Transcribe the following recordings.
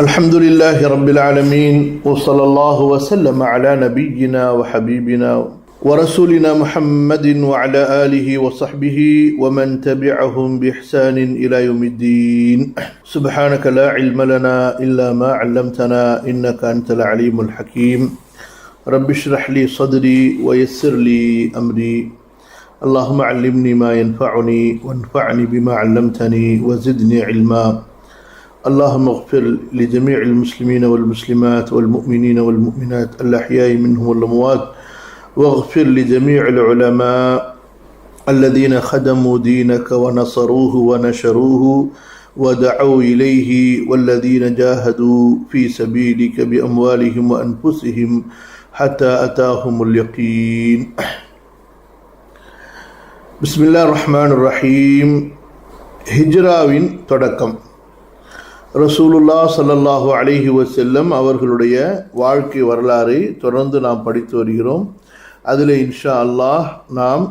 الحمد لله رب العالمين وصلى الله وسلم على نبينا وحبيبنا ورسولنا محمد وعلى آله وصحبه ومن تبعهم بإحسان إلى يوم الدين. سبحانك لا علم لنا إلا ما علمتنا إنك أنت العليم الحكيم. رب اشرح لي صدري ويسر لي أمري. اللهم علمني ما ينفعني وانفعني بما علمتني وزدني علما. اللهم اغفر لجميع المسلمين والمسلمات والمؤمنين والمؤمنات الأحياء منهم والأموات، واغفر لجميع العلماء الذين خدموا دينك ونصروه ونشروه ودعوا إليه، والذين جاهدوا في سبيلك بأموالهم وأنفسهم حتى أتاهم اليقين. بسم الله الرحمن الرحيم. ஹிஜ்ராவின் தொடக்கம். ரசூலுல்லா ஸல்லல்லாஹு அலைஹி வஸல்லம் அவர்களுடைய வாழ்க்கை வரலாறை தொடர்ந்து நாம் படித்து வருகிறோம். அதில் இன்ஷா அல்லாஹ் நாம்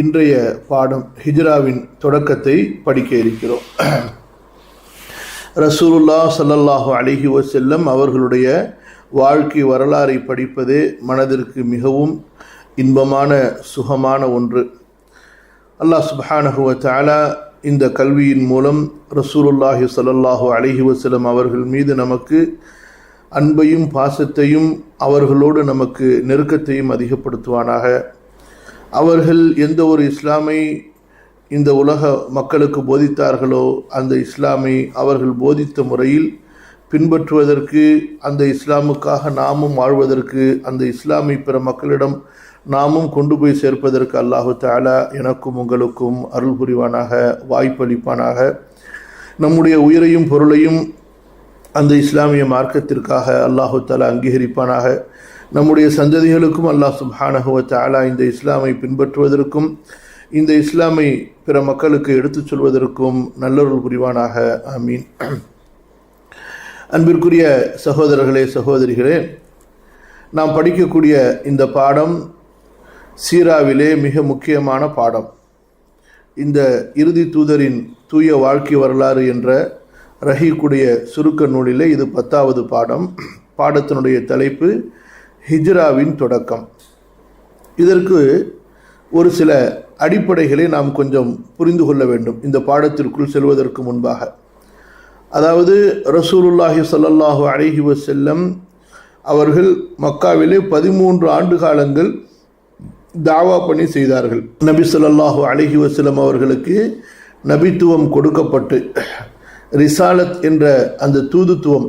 இன்றைய பாடம் ஹிஜ்ராவின் தொடக்கத்தை படிக்க இருக்கிறோம். ரசூலுல்லா ஸல்லல்லாஹு அலைஹி வஸல்லம் அவர்களுடைய வாழ்க்கை வரலாறை படிப்பதே மனதிற்கு மிகவும் இன்பமான சுகமான ஒன்று. அல்லாஹ் சுப்ஹானஹு வ தஆலா இந்த கல்வியின் மூலம் ரசூலுல்லாஹி ஸல்லல்லாஹு அலைஹி வஸல்லம் அவர்கள் மீது நமக்கு அன்பையும் பாசத்தையும் அவர்களோடு நமக்கு நெருக்கத்தையும் அதிகப்படுத்துவானாக. அவர்கள் எந்த ஒரு இஸ்லாமை இந்த உலக மக்களுக்கு போதித்தார்களோ அந்த இஸ்லாமை அவர்கள் போதித்த முறையில் பின்பற்றுவதற்கு, அந்த இஸ்லாமுக்காக நாமும் வாழ்வதற்கு, அந்த இஸ்லாமை பிற மக்களிடம் நாமும் கொண்டு போய் சேர்ப்பதற்கு அல்லாஹு தஆலா எனக்கும் உங்களுக்கும் அருள் புரிவானாக, வாய்ப்பளிப்பானாக. நம்முடைய உயிரையும் பொருளையும் அந்த இஸ்லாமிய மார்க்கத்திற்காக அல்லாஹு தஆலா அங்கீகரிப்பானாக. நம்முடைய சந்ததிகளுக்கும் அல்லாஹ் சுப்ஹானஹு வ தஆலா இந்த இஸ்லாமை பின்பற்றுவதற்கும் இந்த இஸ்லாமை பிற மக்களுக்கு எடுத்துச் சொல்வதற்கும் நல்லருள் புரிவானாக. ஆமீன். அன்பிற்குரிய சகோதரர்களே, சகோதரிகளே, நாம் படிக்கக்கூடிய இந்த பாடம் சீராவிலே மிக முக்கியமான பாடம். இந்த இறுதி தூதரின் தூய வாழ்க்கை வரலாறு என்ற ரஹீக்குடைய சுருக்க நூலிலே இது 10வது பாடம். பாடத்தினுடைய தலைப்பு ஹிஜ்ராவின் தொடக்கம். இதற்கு ஒரு சில அடிப்படைகளை நாம் கொஞ்சம் புரிந்து கொள்ள வேண்டும் இந்த பாடத்திற்குள் செல்வதற்கு முன்பாக. அதாவது ரசூலுல்லாஹி ஸல்லல்லாஹு அலைஹி வஸல்லம் அவர்கள் மக்காவிலே 13 ஆண்டு காலங்கள் தாவா பணி செய்தார்கள். நபி ஸல்லல்லாஹு அலைஹி வஸல்லம் அவர்களுக்கு நபித்துவம் கொடுக்கப்பட்டு ரிசாலத் என்ற அந்த தூதுத்துவம்,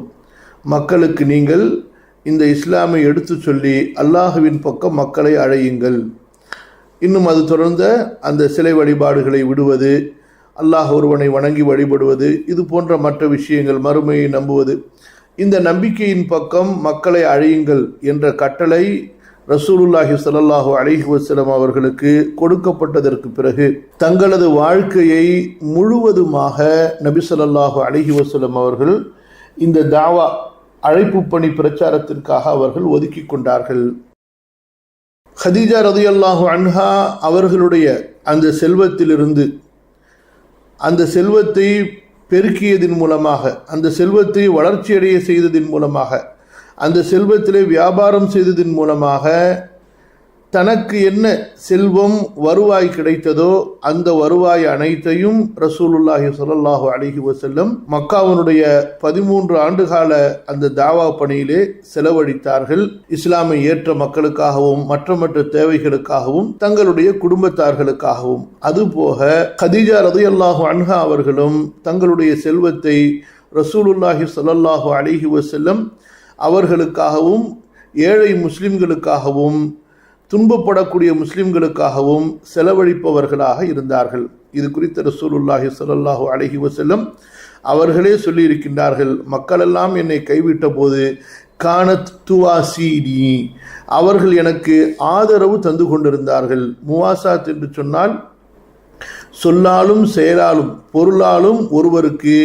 மக்களுக்கு நீங்கள் இந்த இஸ்லாமை எடுத்து சொல்லி அல்லாஹுவின் பக்கம் மக்களை அழையுங்கள், இன்னும் அது தொடர்ந்த அந்த சிலை வழிபாடுகளை விடுவது, அல்லாஹ் ஒருவனை வணங்கி வழிபடுவது, இது போன்ற மற்ற விஷயங்கள், மறுமையை நம்புவது, இந்த நம்பிக்கையின் பக்கம் மக்களை அழையுங்கள் என்ற கட்டளை ரசூலுல்லாஹி ஸல்லல்லாஹு அலைஹி வஸல்லம் அவர்களுக்கு கொடுக்கப்பட்டதற்கு பிறகு தங்களது வாழ்க்கையை முழுவதுமாக நபி ஸல்லல்லாஹு அலைஹி வஸல்லம் அவர்கள் இந்த தாவா அழைப்பு பணி பிரச்சாரத்திற்காக அவர்கள் ஒதுக்கி கொண்டார்கள். ஹதீஜா ரலியல்லாஹு அன்ஹா அவர்களுடைய அந்த செல்வத்திலிருந்து, அந்த செல்வத்தை பெருக்கியதின் மூலமாக, அந்த செல்வத்தை வளர்ச்சியடைய செய்ததின் மூலமாக, அந்த செல்வத்திலே வியாபாரம் செய்ததின் மூலமாக தனக்கு என்ன செல்வம் வருவாய் கிடைத்ததோ அந்த வருவாய் அனைத்தையும் ரசூலுல்லாஹி ஸல்லல்லாஹு அலைஹி வஸல்லம் மக்காவினுடைய 13 ஆண்டுகால அந்த தாவா பணியிலே செலவழித்தார்கள். இஸ்லாமை ஏற்ற மக்களுக்காகவும் மற்ற தேவைகளுக்காகவும் தங்களுடைய குடும்பத்தார்களுக்காகவும். அதுபோக கதீஜா ரலியல்லாஹு அன்ஹா அவர்களும் தங்களுடைய செல்வத்தை ரசூலுல்லாஹி ஸல்லல்லாஹு அலைஹி வஸல்லம் அவர்களுக்காகவும் ஏழை முஸ்லிம்களுக்காகவும் துன்பப்படக்கூடிய முஸ்லிம்களுக்காகவும் செலவழிப்பவர்களாக இருந்தார்கள். இது குறித்த ரசூலுல்லாஹி ஸல்லல்லாஹு அலைஹி வஸல்லம் அவர்களே சொல்லியிருக்கின்றார்கள், மக்களெல்லாம் என்னை கைவிட்ட போது கானத் துவாசீனி, அவர்கள் எனக்கு ஆதரவு தந்து கொண்டிருந்தார்கள். முவாசாத் என்று சொன்னால் சொல்லாலும் செயலாலும் பொருளாலும் ஒருவருக்கு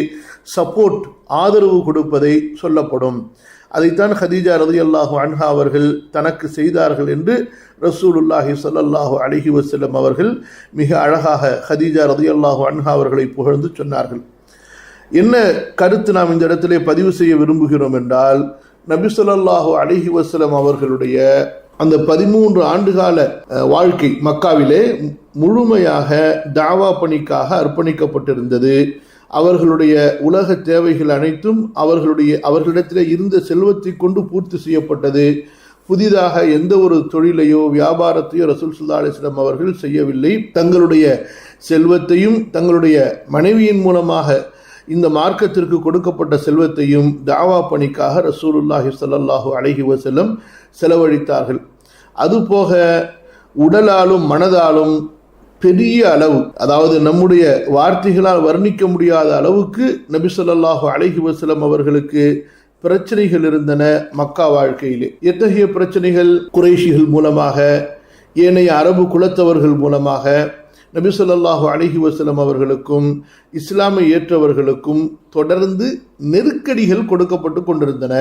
சப்போர்ட், ஆதரவு கொடுப்பதை சொல்லப்படும். அதைத்தான் ஹதீஜா ரலியல்லாஹு அன்ஹா அவர்கள் தனக்கு செய்தார்கள் என்று ரசூலுல்லாஹி ஸல்லல்லாஹு அலைஹி வஸல்லம் அவர்கள் மிக அழகாக ஹதீஜா ரலியல்லாஹு அன்ஹா அவர்களை புகழ்ந்து சொன்னார்கள். என்ன கருத்து நாம் இந்த இடத்திலே பதிவு செய்ய விரும்புகிறோம் என்றால், நபி ஸல்லல்லாஹு அலைஹி வஸல்லம் அவர்களுடைய அந்த 13 ஆண்டுகால வாழ்க்கை மக்காவிலே முழுமையாக தாவா பணிக்காக அர்ப்பணிக்கப்பட்டிருந்தது. அவர்களுடைய உலக தேவைகள் அனைத்தும் அவர்களிடத்திலே இருந்த செல்வத்தை கொண்டு பூர்த்தி செய்யப்பட்டது. புதிதாக எந்த ஒரு தொழிலையோ வியாபாரத்தையோ ரசூல் ஸல்லல்லாஹு அலைஹி வஸல்லம் அவர்கள் செய்யவில்லை. தங்களுடைய செல்வத்தையும் தங்களுடைய மனைவியின் மூலமாக இந்த மார்க்கத்திற்கு கொடுக்கப்பட்ட செல்வத்தையும் தாவா பணிக்காக ரசூலுல்லாஹி ஸல்லல்லாஹு அலைஹி வஸல்லம் செலவழித்தார்கள். அதுபோக உடலாலும் மனதாலும் பெரிய அளவு, அதாவது நம்முடைய வார்த்தைகளால் வர்ணிக்க முடியாத அளவுக்கு நபி ஸல்லல்லாஹு அலைஹி வஸல்லம் அவர்களுக்கு பிரச்சனைகள் இருந்தன மக்கா வாழ்க்கையிலே. எத்தகைய பிரச்சனைகள்? குறைஷிகள் மூலமாக, ஏனைய அரபு குலத்தவர்கள் மூலமாக நபி ஸல்லல்லாஹு அலைஹி வஸல்லம் அவர்களுக்கும் இஸ்லாமை ஏற்றவர்களுக்கும் தொடர்ந்து நெருக்கடிகள் கொடுக்கப்பட்டு கொண்டிருந்தன.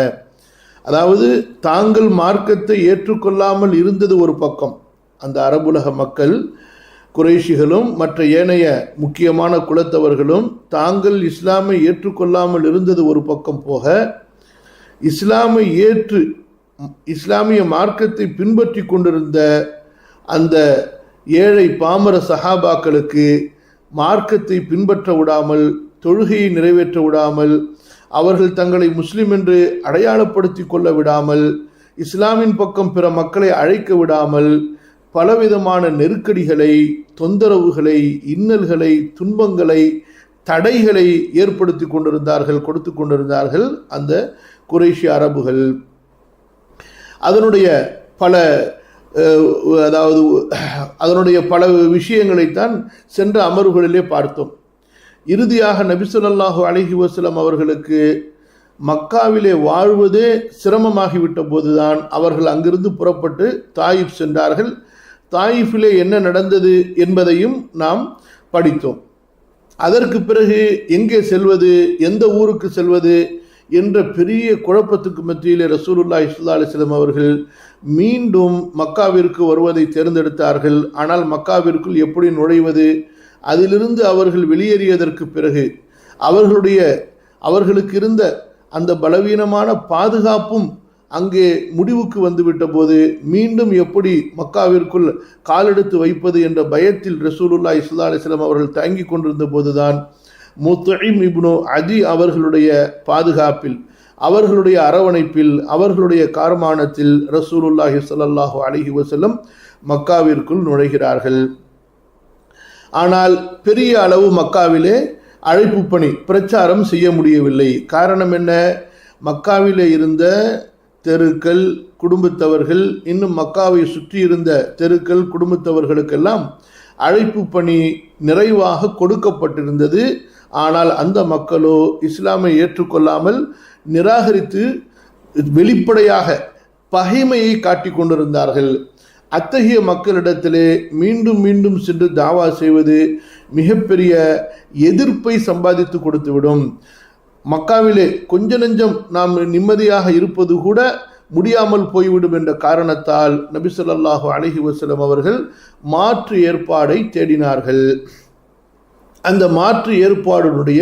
அதாவது தாங்கள் மார்க்கத்தை ஏற்றுக்கொள்ளாமல் இருந்தது ஒரு பக்கம், அந்த அரபுலக மக்கள் குறைஷிகளும் மற்ற ஏனைய முக்கியமான குலத்தவர்களும் தாங்கள் இஸ்லாமை ஏற்றுக்கொள்ளாமல் இருந்தது ஒரு பக்கம் போக, இஸ்லாமை ஏற்று இஸ்லாமிய மார்க்கத்தை பின்பற்றி கொண்டிருந்த அந்த ஏழை பாமர சஹாபாக்களுக்கு மார்க்கத்தை பின்பற்ற விடாமல், தொழுகையை நிறைவேற்ற விடாமல், அவர்கள் தங்களை முஸ்லிம் என்று அடையாளப்படுத்தி கொள்ள விடாமல், இஸ்லாமின் பக்கம் பிற மக்களை அழைக்க விடாமல் பலவிதமான நெருக்கடிகளை, தொந்தரவுகளை, இன்னல்களை, துன்பங்களை, தடைகளை ஏற்படுத்தி கொண்டிருந்தார்கள், கொடுத்து கொண்டிருந்தார்கள் அந்த குறைஷி அரபுகள். அதனுடைய பல விஷயங்களைத்தான் சென்ற அமர்வுகளிலே பார்த்தோம். இறுதியாக நபி ஸல்லல்லாஹு அலைஹி வஸல்லம் அவர்களுக்கு மக்காவிலே வாழ்வதே சிரமமாகிவிட்ட போதுதான் அவர்கள் அங்கிருந்து புறப்பட்டு தாயிஃப் சென்றார்கள். தாயிஃபிலே என்ன நடந்தது என்பதையும் நாம் படித்தோம். அதற்கு பிறகு எங்கே செல்வது, எந்த ஊருக்கு செல்வது என்ற பெரிய குழப்பத்துக்கு மத்தியிலே ரசூலுல்லாஹி ஸல்லல்லாஹு அலைஹி வஸல்லம் அவர்கள் மீண்டும் மக்காவிற்கு வருவதை தேர்ந்தெடுத்தார்கள். ஆனால் மக்காவிற்குள் எப்படி நுழைவது, அதிலிருந்து அவர்கள் வெளியேறியதற்கு பிறகு அவர்களுக்கு இருந்த அந்த பலவீனமான பாதுகாப்பும் அங்கே முடிவுக்கு வந்துவிட்ட போது மீண்டும் எப்படி மக்காவிற்குள் காலெடுத்து வைப்பது என்ற பயத்தில் ரசூலுல்லாஹி ஸல்லல்லாஹு அலைஹி வஸல்லம் அவர்கள் தயங்கிக் கொண்டிருந்த போதுதான் முத்இம் இப்னு அதி அவர்களுடைய பாதுகாப்பில், அவர்களுடைய அரவணைப்பில், அவர்களுடைய கார்மானத்தில் ரசூலுல்லாஹி ஸல்லல்லாஹு அலைஹி வஸல்லம் மக்காவிற்குள் நுழைகிறார்கள். ஆனால் பெரிய அளவு மக்காவிலே அழைப்பு பணி பிரச்சாரம் செய்ய முடியவில்லை. காரணம் என்ன? மக்காவிலே இருந்த தெருக்கள், குடும்பத்தவர்கள், இன்னும் மக்காவை சுற்றி இருந்த தெருக்கள், குடும்பத்தவர்களுக்கெல்லாம் அழைப்பு பணி நிறைவாக கொடுக்கப்பட்டிருந்தது. ஆனால் அந்த மக்களோ இஸ்லாமை ஏற்றுக்கொள்ளாமல் நிராகரித்து வெளிப்படையாக பகைமையை காட்டிக் கொண்டிருந்தார்கள். அத்தகைய மக்களிடத்திலே மீண்டும் மீண்டும் சென்று தாவா செய்வது மிகப்பெரிய எதிர்ப்பை சம்பாதித்து கொடுத்துவிடும். மக்காவிலே கொஞ்ச நெஞ்சம் நாம் நிம்மதியாக இருப்பது கூட முடியாமல் போய்விடும் என்ற காரணத்தால் நபி ஸல்லல்லாஹு அலைஹி வஸல்லம் அவர்கள் மாற்று ஏற்பாடை தேடினார்கள். அந்த மாற்று ஏற்பாடுடைய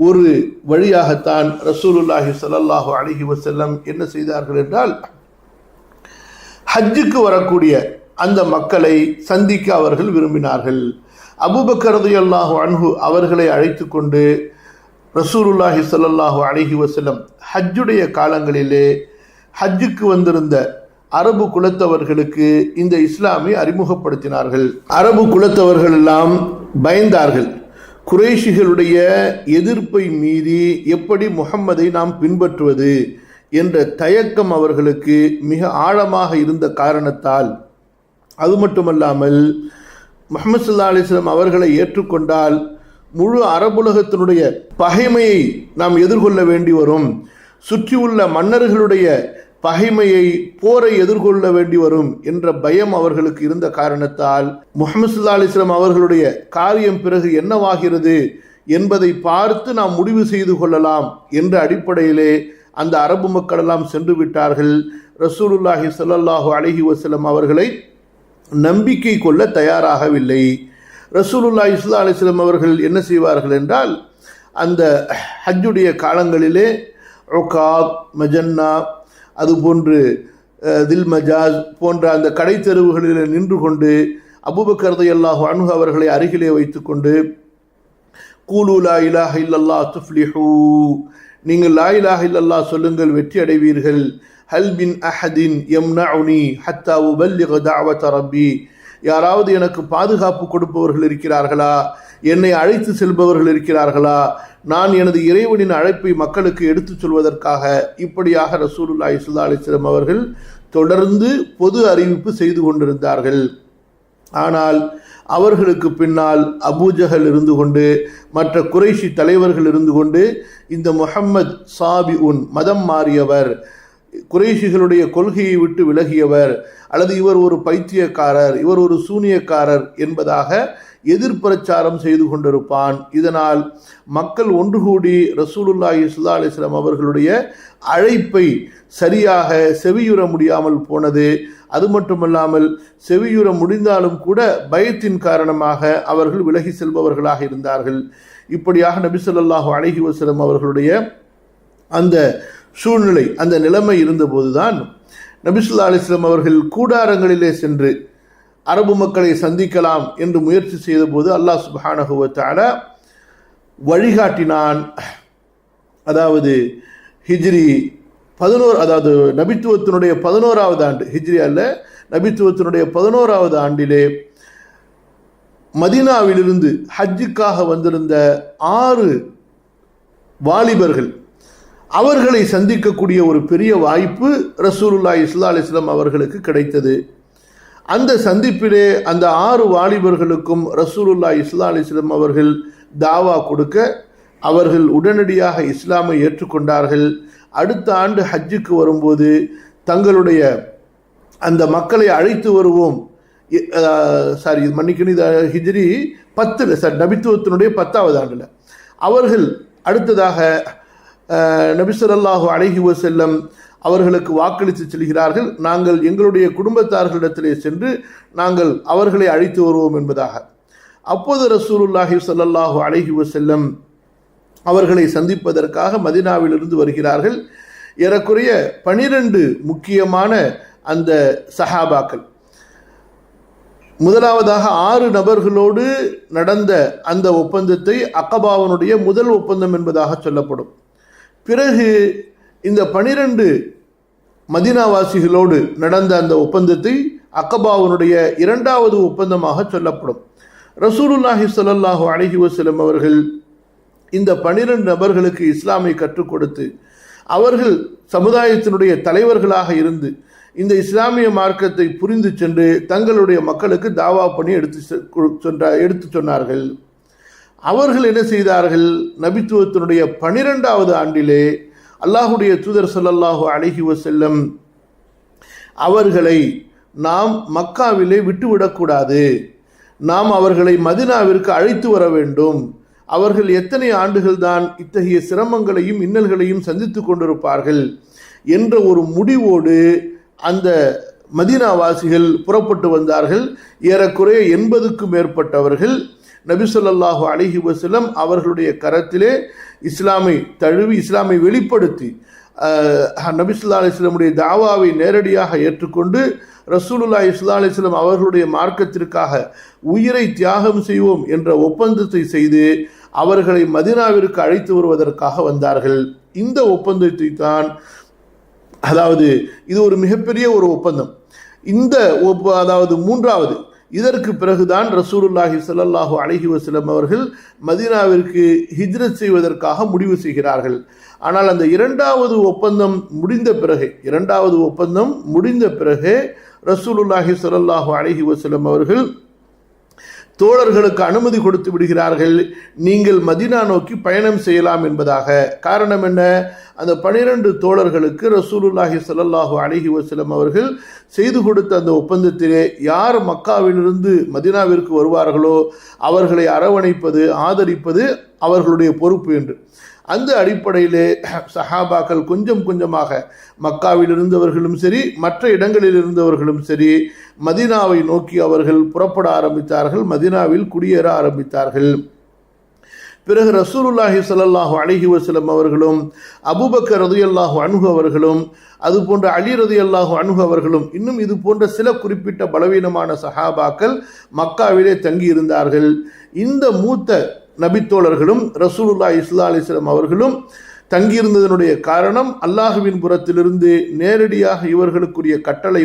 ஒரு வழியாகத்தான் ரசூலுல்லாஹி ஸல்லல்லாஹு அலைஹி வஸல்லம் என்ன செய்தார்கள் என்றால், ஹஜ்ஜுக்கு வரக்கூடிய அந்த மக்களை சந்திக்க அவர்கள் விரும்பினார்கள். அபூபக்கர் ரலியல்லாஹு அன்ஹு அவர்களை அழைத்து கொண்டு ரசூலுல்லாஹி ஸல்லல்லாஹு அலைஹி வஸல்லம் ஹஜ்ஜுடைய காலங்களிலே ஹஜ்ஜுக்கு வந்திருந்த அரபு குலத்தவர்களுக்கு இந்த இஸ்லாமை அறிமுகப்படுத்தினார்கள். அரபு குலத்தவர்கள் எல்லாம் பயந்தார்கள். குறைஷிகளுடைய எதிர்ப்பை மீறி எப்படி முஹம்மதை நாம் பின்பற்றுவது என்ற தயக்கம் அவர்களுக்கு மிக ஆழமாக இருந்த காரணத்தால், அது மட்டுமல்லாமல் முஹம்மது ஸல்லல்லாஹு அலைஹி வஸல்லம் அவர்களை ஏற்றுக்கொண்டால் முழு அரபுலகத்தினுடைய பகைமையை நாம் எதிர்கொள்ள வேண்டி வரும், சுற்றியுள்ள மன்னர்களுடைய பகைமையை, போரை எதிர்கொள்ள வேண்டி வரும் என்ற பயம் அவர்களுக்கு இருந்த காரணத்தால் முஹம்மது ஸல்லல்லாஹு அலைஹி வஸல்லம் அவர்களுடைய காரியம் பிறகு என்னவாகிறது என்பதை பார்த்து நாம் முடிவு செய்து கொள்ளலாம் என்ற அடிப்படையிலே அந்த அரபு மக்கள் எல்லாம் சென்று விட்டார்கள். ரசூலுல்லாஹி ஸல்லல்லாஹு அலைஹி வஸல்லம் அவர்களை நம்பிக்கை கொள்ள தயாராகவில்லை. ரசூலுல்லாஹி ஸல்லல்லாஹு அலைஹி வஸல்லம் அவர்கள் என்ன செய்வார்கள் என்றால், அந்த ஹஜ்ஜுடைய காலங்களிலே உகாத், மஜன்னா, அதுபோன்று தில் மஜாஸ் போன்ற அந்த கடை தெருவுகளில் நின்று கொண்டு அபூபக்கர் ரலியல்லாஹு அன்ஹு அவர்களை அருகிலே வைத்துக்கொண்டு கூலு லா இலாஹ இல்லல்லாஹ் துஃப்லிஹூ, நீங்கள் லா இலாஹ இல்லல்லாஹ் சொல்லுங்கள் வெற்றி அடைவீர்கள். ஹல் பின் அஹதின் யம்னஉனி ஹத்தா உபல்லிக தஅவத ரப்பி, யாராவது எனக்கு பாதுகாப்பு கொடுப்பவர்கள் இருக்கிறார்களா, என்னை அழைத்து செல்பவர்கள் இருக்கிறார்களா, நான் எனது இறைவனின் அழைப்பை மக்களுக்கு எடுத்துச் சொல்வதற்காக. இப்படியாக ரசூலுல்லாஹி ஸல்லல்லாஹு அலைஹி வஸல்லம் அவர்கள் தொடர்ந்து பொது அறிவிப்பு செய்து கொண்டிருந்தார்கள். ஆனால் அவர்களுக்கு பின்னால் அபூஜஹல் இருந்து கொண்டு, மற்ற குறைஷி தலைவர்கள் இருந்து கொண்டு, இந்த முஹம்மத் சாபிஉன், மதம் மாறியவர், குறைஷிகளுடைய கொள்கையை விட்டு விலகியவர், அல்லது இவர் ஒரு பைத்தியக்காரர், இவர் ஒரு சூனியக்காரர் என்பதாக எதிர்பிரச்சாரம் செய்து கொண்டிருப்பான். இதனால் மக்கள் ஒன்று கூடி ரசூலுல்லாஹி ஸல்லல்லாஹு அலைஹி வஸல்லம் அவர்களுடைய அழைப்பை சரியாக செவியுற முடியாமல் போனது. அது மட்டுமல்லாமல் செவியுற முடிந்தாலும் கூட பயத்தின் காரணமாக அவர்கள் விலகி செல்பவர்களாக இருந்தார்கள். இப்படியாக நபி ஸல்லல்லாஹு அலைஹி வஸல்லம் அவர்களுடைய அந்த சூழ்நிலை, அந்த நிலைமை இருந்தபோதுதான் நபி ஸல்லல்லாஹு அலைஹி வஸல்லம் அவர்கள் கூடாரங்களிலே சென்று அரபு மக்களை சந்திக்கலாம் என்று முயற்சி செய்தபோது அல்லாஹ் சுப்ஹானஹு வ தஆலா வழிகாட்டினான். அதாவது ஹிஜ்ரி 11, அதாவது நபித்துவத்தினுடைய 11வது ஆண்டு, ஹிஜ்ரி அல்ல, நபித்துவத்தினுடைய 11வது ஆண்டிலே மதீனாவிலிருந்து ஹஜ்ஜுக்காக வந்திருந்த 6 வாலிபர்கள், அவர்களை சந்திக்கக்கூடிய ஒரு பெரிய வாய்ப்பு ரசூலுல்லாஹி ஸல்லல்லாஹு அலைஹி வஸல்லம் அவர்களுக்கு கிடைத்தது. அந்த சந்திப்பிலே அந்த 6 வாலிபர்களுக்கும் ரசூலுல்லாஹி ஸல்லல்லாஹு அலைஹி வஸல்லம் அவர்கள் தாவா கொடுக்க அவர்கள் உடனடியாக இஸ்லாமை ஏற்றுக்கொண்டார்கள். அடுத்த ஆண்டு ஹஜ்ஜுக்கு வரும்போது தங்களுடைய அந்த மக்களை அழைத்து வருவோம், மன்னிக்கணும், இது ஹிஜ்ரி 10, நபித்துவத்தினுடைய 10வது ஆண்டில் அவர்கள் அடுத்ததாக நபி ஸல்லல்லாஹு அலைஹி வஸல்லம் அவர்களுக்கு வாக்களித்து செல்கிறார்கள், நாங்கள் எங்களுடைய குடும்பத்தார்களிடத்திலே சென்று நாங்கள் அவர்களை அழைத்து வருவோம் என்பதாக. அப்போது ரசூலுல்லாஹி ஸல்லல்லாஹு அலைஹி வஸல்லம் அவர்களை சந்திப்பதற்காக மதீனாவிலிருந்து வருகிறார்கள். ஏறக்குறைய 12 முக்கியமான அந்த சஹாபாக்கள். முதலாவதாக 6 நபர்களோடு நடந்த அந்த ஒப்பந்தத்தை அக்கபாவினுடைய முதல் ஒப்பந்தம் என்பதாக சொல்லப்படும். பிறகு இந்த 12 மதீனாவாசிகளோடு நடந்த அந்த ஒப்பந்தத்தை அக்கபாவினுடைய 2வது ஒப்பந்தமாக சொல்லப்படும். ரசூலுல்லாஹி ஸல்லல்லாஹு அலைஹி வஸல்லம் அவர்கள் இந்த 12 நபர்களுக்கு இஸ்லாமை கற்றுக் கொடுத்து அவர்கள் சமுதாயத்தினுடைய தலைவர்களாக இருந்து இந்த இஸ்லாமிய மார்க்கத்தை புரிந்து சென்று தங்களுடைய மக்களுக்கு தாவா பண்ணி எடுத்து சொன்னார்கள். அவர்கள் என்ன செய்தார்கள்? நபித்துவத்தினுடைய 12வது ஆண்டிலே அல்லாஹுடைய தூதர் ஸல்லல்லாஹு அலைஹி வஸல்லம் அவர்களை நாம் மக்காவிலே விட்டுவிடக்கூடாது, நாம் அவர்களை மதீனாவிற்கு அழைத்து வர வேண்டும். அவர்கள் எத்தனை ஆண்டுகள் தான் இத்தகைய சிரமங்களையும் இன்னல்களையும் சந்தித்து கொண்டிருப்பார்கள் என்ற ஒரு முடிவோடு அந்த மதீனாவாசிகள் புறப்பட்டு வந்தார்கள். ஏறக்குறைய 80க்கும் மேற்பட்டவர்கள் நபி ஸல்லல்லாஹு அலைஹி வஸல்லம் அவர்களுடைய கரத்திலே இஸ்லாமை தழுவி இஸ்லாமை வெளிப்படுத்தி நபி ஸல்லல்லாஹு அலைஹி வஸல்லமுடைய தாவாவை நேரடியாக ஏற்றுக்கொண்டு ரசூலுல்லாஹி ஸல்லல்லாஹு அலைஹி வஸல்லம் அவர்களுடைய மார்க்கத்திற்காக உயிரை தியாகம் செய்வோம் என்ற ஒப்பந்தத்தை செய்து அவர்களை மதீனாவிற்கு அழைத்து வருவதற்காக வந்தார்கள். இந்த ஒப்பந்தத்தை தான், அதாவது இது ஒரு மிகப்பெரிய ஒரு ஒப்பந்தம். இந்த அதாவது 3வது, இதற்கு பிறகுதான் ரசூலுல்லாஹி ஸல்லல்லாஹு அலைஹி வஸல்லம் அவர்கள் மதீனாவிற்கு ஹிஜ்ரத் செய்வதற்காக முடிவு செய்கிறார்கள். ஆனால் அந்த 2வது ஒப்பந்தம் முடிந்த பிறகு ரசூலுல்லாஹி ஸல்லல்லாஹு அலைஹி வஸல்லம் அவர்கள் தோழர்களுக்கு அனுமதி கொடுத்து விடுகிறார்கள், நீங்கள் மதீனா நோக்கி பயணம் செய்யலாம் என்பதாக. காரணம் என்ன? அந்த 12 தோழர்களுக்கு ரசூலுல்லாஹி ஸல்லல்லாஹு அலைஹி வஸல்லம் அவர்கள் செய்து கொடுத்த அந்த ஒப்பந்தத்திலே யார் மக்காவிலிருந்து மதீனாவிற்கு வருவார்களோ அவர்களை அரவணைப்பது, ஆதரிப்பது அவர்களுடைய பொறுப்பு என்று. அந்த அடிப்படையிலே சஹாபாக்கள் கொஞ்சம் கொஞ்சமாக மக்காவில் இருந்தவர்களும் சரி, மற்ற இடங்களில் இருந்தவர்களும் சரி, மதீனாவை நோக்கி அவர்கள் புறப்பட ஆரம்பித்தார்கள், மதீனாவில் குடியேற ஆரம்பித்தார்கள். பிறகு ரசூலுல்லாஹி ஸல்லல்லாஹு அலைஹி வஸல்லம் அவர்களும் அபூபக்கர் ரலியல்லாஹு அன்ஹு அவர்களும் அது போன்ற அலி ரலியல்லாஹு அன்ஹு அவர்களும் இன்னும் இது போன்ற சில குறிப்பிட்ட பலவீனமான சஹாபாக்கள் மக்காவிலே தங்கி இருந்தார்கள். இந்த மூத்த நபித்தோழர்களும் ரசூலுல்லாஹி ஸல்லல்லாஹு அலைஹி வஸல்லம் அவர்களும் தங்கியிருந்ததனுடைய காரணம் அல்லாஹுவின் புறத்திலிருந்து நேரடியாக இவர்களுக்குரிய கட்டளை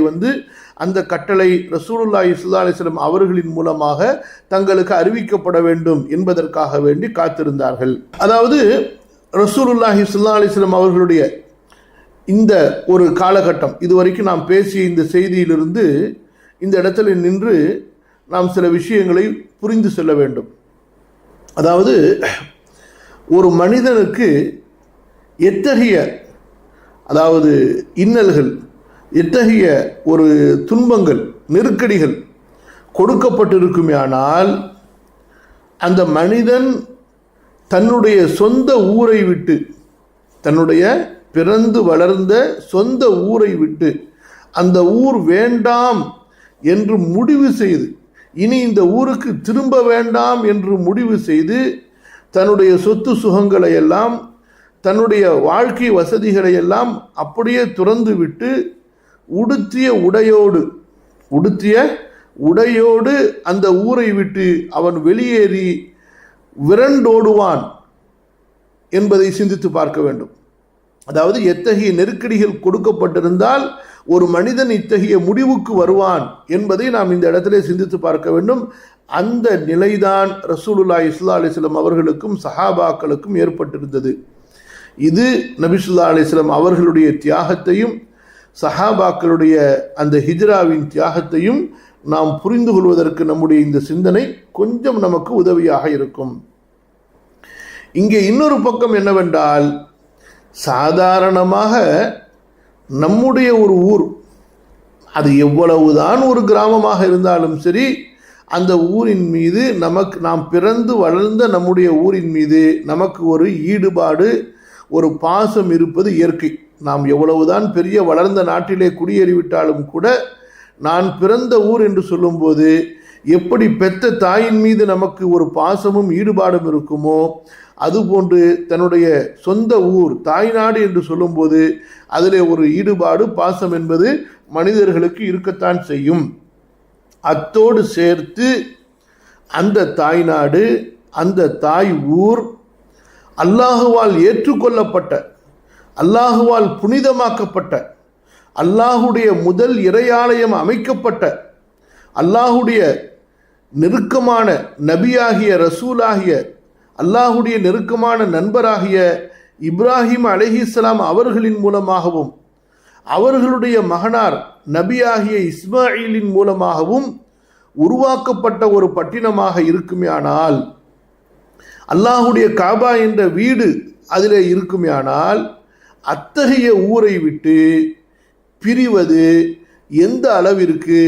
அந்த கட்டளை ரசூலுல்லாஹி ஸல்லல்லாஹு அலைஹி வஸல்லம் அவர்களின் மூலமாக தங்களுக்கு அறிவிக்கப்பட வேண்டும் என்பதற்காக வேண்டி காத்திருந்தார்கள். அதாவது ரசூலுல்லாஹி ஸல்லல்லாஹு அலைஹி வஸல்லம் அவர்களுடைய இந்த ஒரு காலகட்டம், இதுவரைக்கும் நாம் பேசிய இந்த செய்தியிலிருந்து இந்த இடத்துல நின்று நாம் சில விஷயங்களை புரிந்து செல்ல வேண்டும். அதாவது ஒரு மனிதனுக்கு எத்தகைய இன்னல்கள், எத்தகைய ஒரு துன்பங்கள், நெருக்கடிகள் கொடுக்கப்பட்டிருக்குமேயானால் அந்த மனிதன் தன்னுடைய சொந்த ஊரை விட்டு, தன்னுடைய பிறந்து வளர்ந்த சொந்த ஊரை விட்டு அந்த ஊர் வேண்டாம் என்று முடிவு செய்து, இனி இந்த ஊருக்கு திரும்ப வேண்டாம் என்று முடிவு செய்து தன்னுடைய சொத்து சுகங்களை எல்லாம், தன்னுடைய வாழ்க்கை வசதிகளை எல்லாம் அப்படியே துறந்து விட்டு உடுத்திய உடையோடு அந்த ஊரை விட்டு அவன் வெளியேறி விரண்டோடுவான் என்பதை சிந்தித்து பார்க்க வேண்டும். அதாவது எத்தகைய நெருக்கடிகள் கொடுக்கப்பட்டிருந்தால் ஒரு மனிதன் இத்தகைய முடிவுக்கு வருவான் என்பதை நாம் இந்த இடத்திலே சிந்தித்து பார்க்க வேண்டும். அந்த நிலைதான் ரசூலுல்லாஹி ஸல்லல்லாஹு அலைஹி வஸல்லம் அவர்களுக்கும் சஹாபாக்களுக்கும் ஏற்பட்டிருந்தது. இது நபி ஸல்லல்லாஹு அலைஹி வஸல்லம் அவர்களுடைய தியாகத்தையும் சஹாபாக்களுடைய அந்த ஹிஜ்ராவின் தியாகத்தையும் நாம் புரிந்து கொள்வதற்கு நம்முடைய இந்த சிந்தனை கொஞ்சம் நமக்கு உதவியாக இருக்கும். இங்கே இன்னொரு பக்கம் என்னவென்றால், சாதாரணமாக நம்முடைய ஒரு ஊர், அது எவ்வளவுதான் ஒரு கிராமமாக இருந்தாலும் சரி, அந்த ஊரின் மீது நாம் பிறந்து வளர்ந்த நம்முடைய ஊரின் மீது நமக்கு ஒரு ஈடுபாடு, ஒரு பாசம் இருப்பது இயற்கை. நாம் எவ்வளவுதான் பெரிய வளர்ந்த நாட்டிலே குடியேறிவிட்டாலும் கூட நான் பிறந்த ஊர் என்று சொல்லும்போது எப்படி பெத்த தாயின் மீது நமக்கு ஒரு பாசமும் ஈடுபாடும் இருக்குமோ, அதுபோன்று தன்னுடைய சொந்த ஊர் தாய்நாடு என்று சொல்லும்போது அதிலே ஒரு ஈடுபாடு, பாசம் என்பது மனிதர்களுக்கு இருக்கத்தான் செய்யும். அத்தோடு சேர்த்து அந்த தாய்நாடு, அந்த தாய் ஊர் அல்லாஹுவால் ஏற்றுக்கொள்ளப்பட்ட, அல்லாஹுவால் புனிதமாக்கப்பட்ட, அல்லாஹுடைய முதல் இறையாலயம் அமைக்கப்பட்ட, அல்லாஹுடைய நெருக்கமான நபியாகிய ரசூலாகிய, அல்லாஹுடைய நெருக்கமான நண்பராகிய இப்ராஹிம் அலைஹிஸ்ஸலாம் அவர்களின் மூலமாகவும், அவர்களுடைய மகனார் நபியாகிய இஸ்மாயிலின் மூலமாகவும் உருவாக்கப்பட்ட ஒரு பட்டினமாக இருக்குமேயானால், அல்லாஹுடைய காபா என்ற வீடு அதிலே இருக்குமேயானால், அத்தகைய ஊரை விட்டு பிரிவது எந்த அளவிற்கு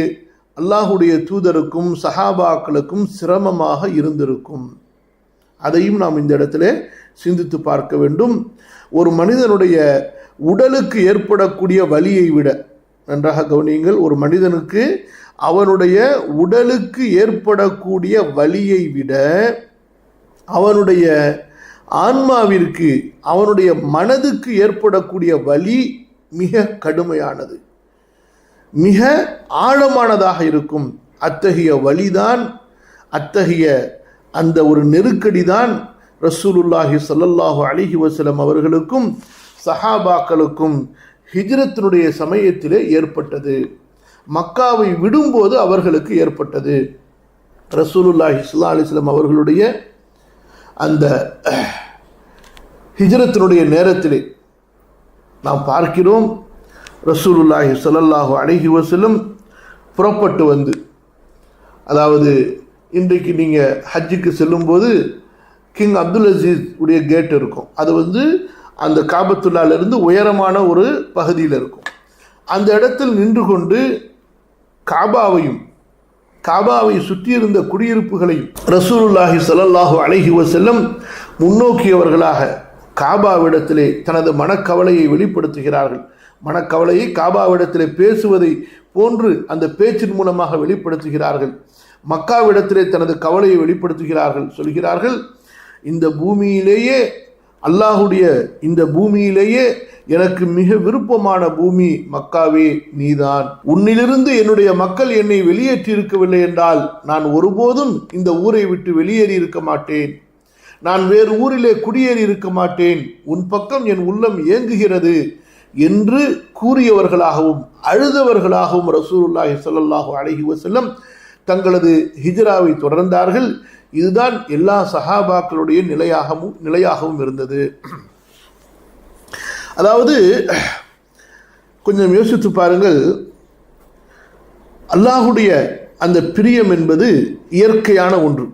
அல்லாஹுடைய தூதருக்கும் சஹாபாக்களுக்கும் சிரமமாக இருந்திருக்கும், அதையும் நாம் இந்த இடத்துல சிந்தித்து பார்க்க வேண்டும். ஒரு மனிதனுடைய உடலுக்கு ஏற்படக்கூடிய வலியை விட, நன்றாக கவனியுங்கள், ஒரு மனிதனுக்கு அவனுடைய உடலுக்கு ஏற்படக்கூடிய வலியை விட அவனுடைய ஆன்மாவிற்கு, அவனுடைய மனதுக்கு ஏற்படக்கூடிய வலி மிக கடுமையானது, மிக ஆழமானதாக இருக்கும். அத்தகைய வலிதான், அத்தகைய அந்த ஒரு நெருக்கடி தான் ரசூலுல்லாஹி ஸல்லல்லாஹு அலைஹி வஸல்லம் அவர்களுக்கும் சஹாபாக்களுக்கும் ஹிஜ்ரத்தினுடைய சமயத்திலே ஏற்பட்டது. மக்காவை விடும்போது அவர்களுக்கு ஏற்பட்டது. ரசூலுல்லாஹி ஸல்லல்லாஹு அலைஹி வஸல்லம் அவர்களுடைய அந்த ஹிஜ்ரத்தினுடைய நேரத்திலே நாம் பார்க்கிறோம், ரசூலுல்லாஹி ஸல்லல்லாஹு அலைஹி வஸல்லம் புறப்பட்டு வந்து, அதாவது இன்றைக்கு நீங்கள் ஹஜ்ஜுக்கு செல்லும்போது கிங் அப்துல் அசீஸ் உடைய கேட் இருக்கும், அது அந்த காபத்துல்லாவிலிருந்து உயரமான ஒரு பகுதியில் இருக்கும். அந்த இடத்தில் நின்று கொண்டு காபாவை சுற்றியிருந்த குடியிருப்புகளையும் ரசூலுல்லாஹி ஸல்லல்லாஹு அலைஹி வஸல்லம் முன்னோக்கியவர்களாக காபாவிடத்திலே தனது மனக்கவலையை வெளிப்படுத்துகிறார்கள். மனக்கவலையை காபாவிடத்திலே பேசுவதை போன்று அந்த பேச்சின் மூலமாக வெளிப்படுத்துகிறார்கள். மக்காவிடத்திலே தனது கவலையை வெளிப்படுத்துகிறார்கள். சொல்கிறார்கள், இந்த பூமியிலேயே அல்லாஹுடைய இந்த பூமியிலேயே எனக்கு மிக விருப்பமான பூமி மக்காவே நீதான். உன்னிலிருந்து என்னுடைய மக்கள் என்னை வெளியேற்றி இருக்கவில்லை என்றால் நான் ஒருபோதும் இந்த ஊரை விட்டு வெளியேறி இருக்க மாட்டேன். நான் வேறு ஊரிலே குடியேறி இருக்க மாட்டேன். உன் பக்கம் என் உள்ளம் ஏங்குகிறது என்று கூறியவர்களாகவும் அழுதவர்களாகவும் ரசூலுல்லாஹி ஸல்லல்லாஹு அலைஹி வஸல்லம் தங்களது ஹிஜ்ராவை தொடர்ந்தார்கள். இதுதான் எல்லா சஹாபாக்களுடைய நிலையாகவும் இருந்தது. அதாவது கொஞ்சம் யோசித்து பாருங்கள், அல்லாஹுடைய அந்த பிரியம் என்பது இயற்கையான ஒன்று.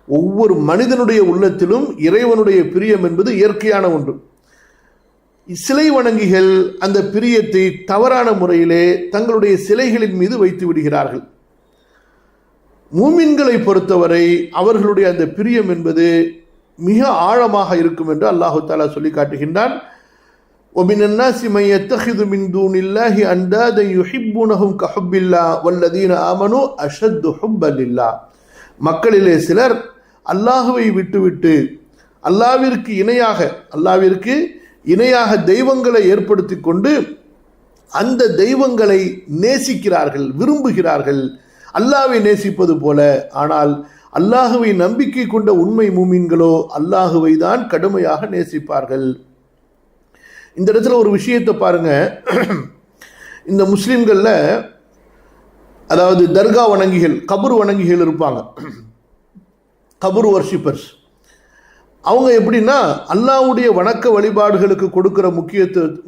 ஒவ்வொரு மனிதனுடைய உள்ளத்திலும் இறைவனுடைய பிரியம் என்பது இயற்கையான ஒன்று. சிலை வணங்கிகள் அந்த பிரியத்தை தவறான முறையிலே தங்களுடைய சிலைகளின் மீது வைத்து விடுகிறார்கள். மூமின்களை பொறுத்தவரை அவர்களுடைய அந்த பிரியம் என்பது மிக ஆழமாக இருக்கும் என்று அல்லாஹு தஆலா சொல்லி காட்டுகின்றான். وَمِنَ النَّاسِ مَن يَتَّخِذُ مِن دُونِ اللَّهِ أَندَادًا يُحِبُّونَهُمْ كَحُبِّ اللَّهِ وَالَّذِينَ آمَنُوا أَشَدُّ حُبًّا لِلَّهِ. மக்களிலே சிலர் அல்லாஹ்வை விட்டுவிட்டு அல்லாஹ்விற்கு இணையாக தெய்வங்களை ஏற்படுத்தி கொண்டு அந்த தெய்வங்களை நேசிக்கிறார்கள், விரும்புகிறார்கள், அல்லாஹ்வை நேசிப்பது போல. ஆனால் அல்லாஹுவை நம்பிக்கை கொண்ட உண்மை மூமின்களோ அல்லாஹுவை தான் கடுமையாக நேசிப்பார்கள். இந்த இடத்துல ஒரு விஷயத்தை பாருங்க. இந்த முஸ்லிம்கள்ல அதாவது தர்கா வணங்கிகள், கபர் வணங்கிகள் இருப்பாங்க, கபர் வர்ஷிப்பர்ஸ். அவங்க எப்படின்னா அல்லாஹ்வுடைய வணக்க வழிபாடுகளுக்கு கொடுக்கிற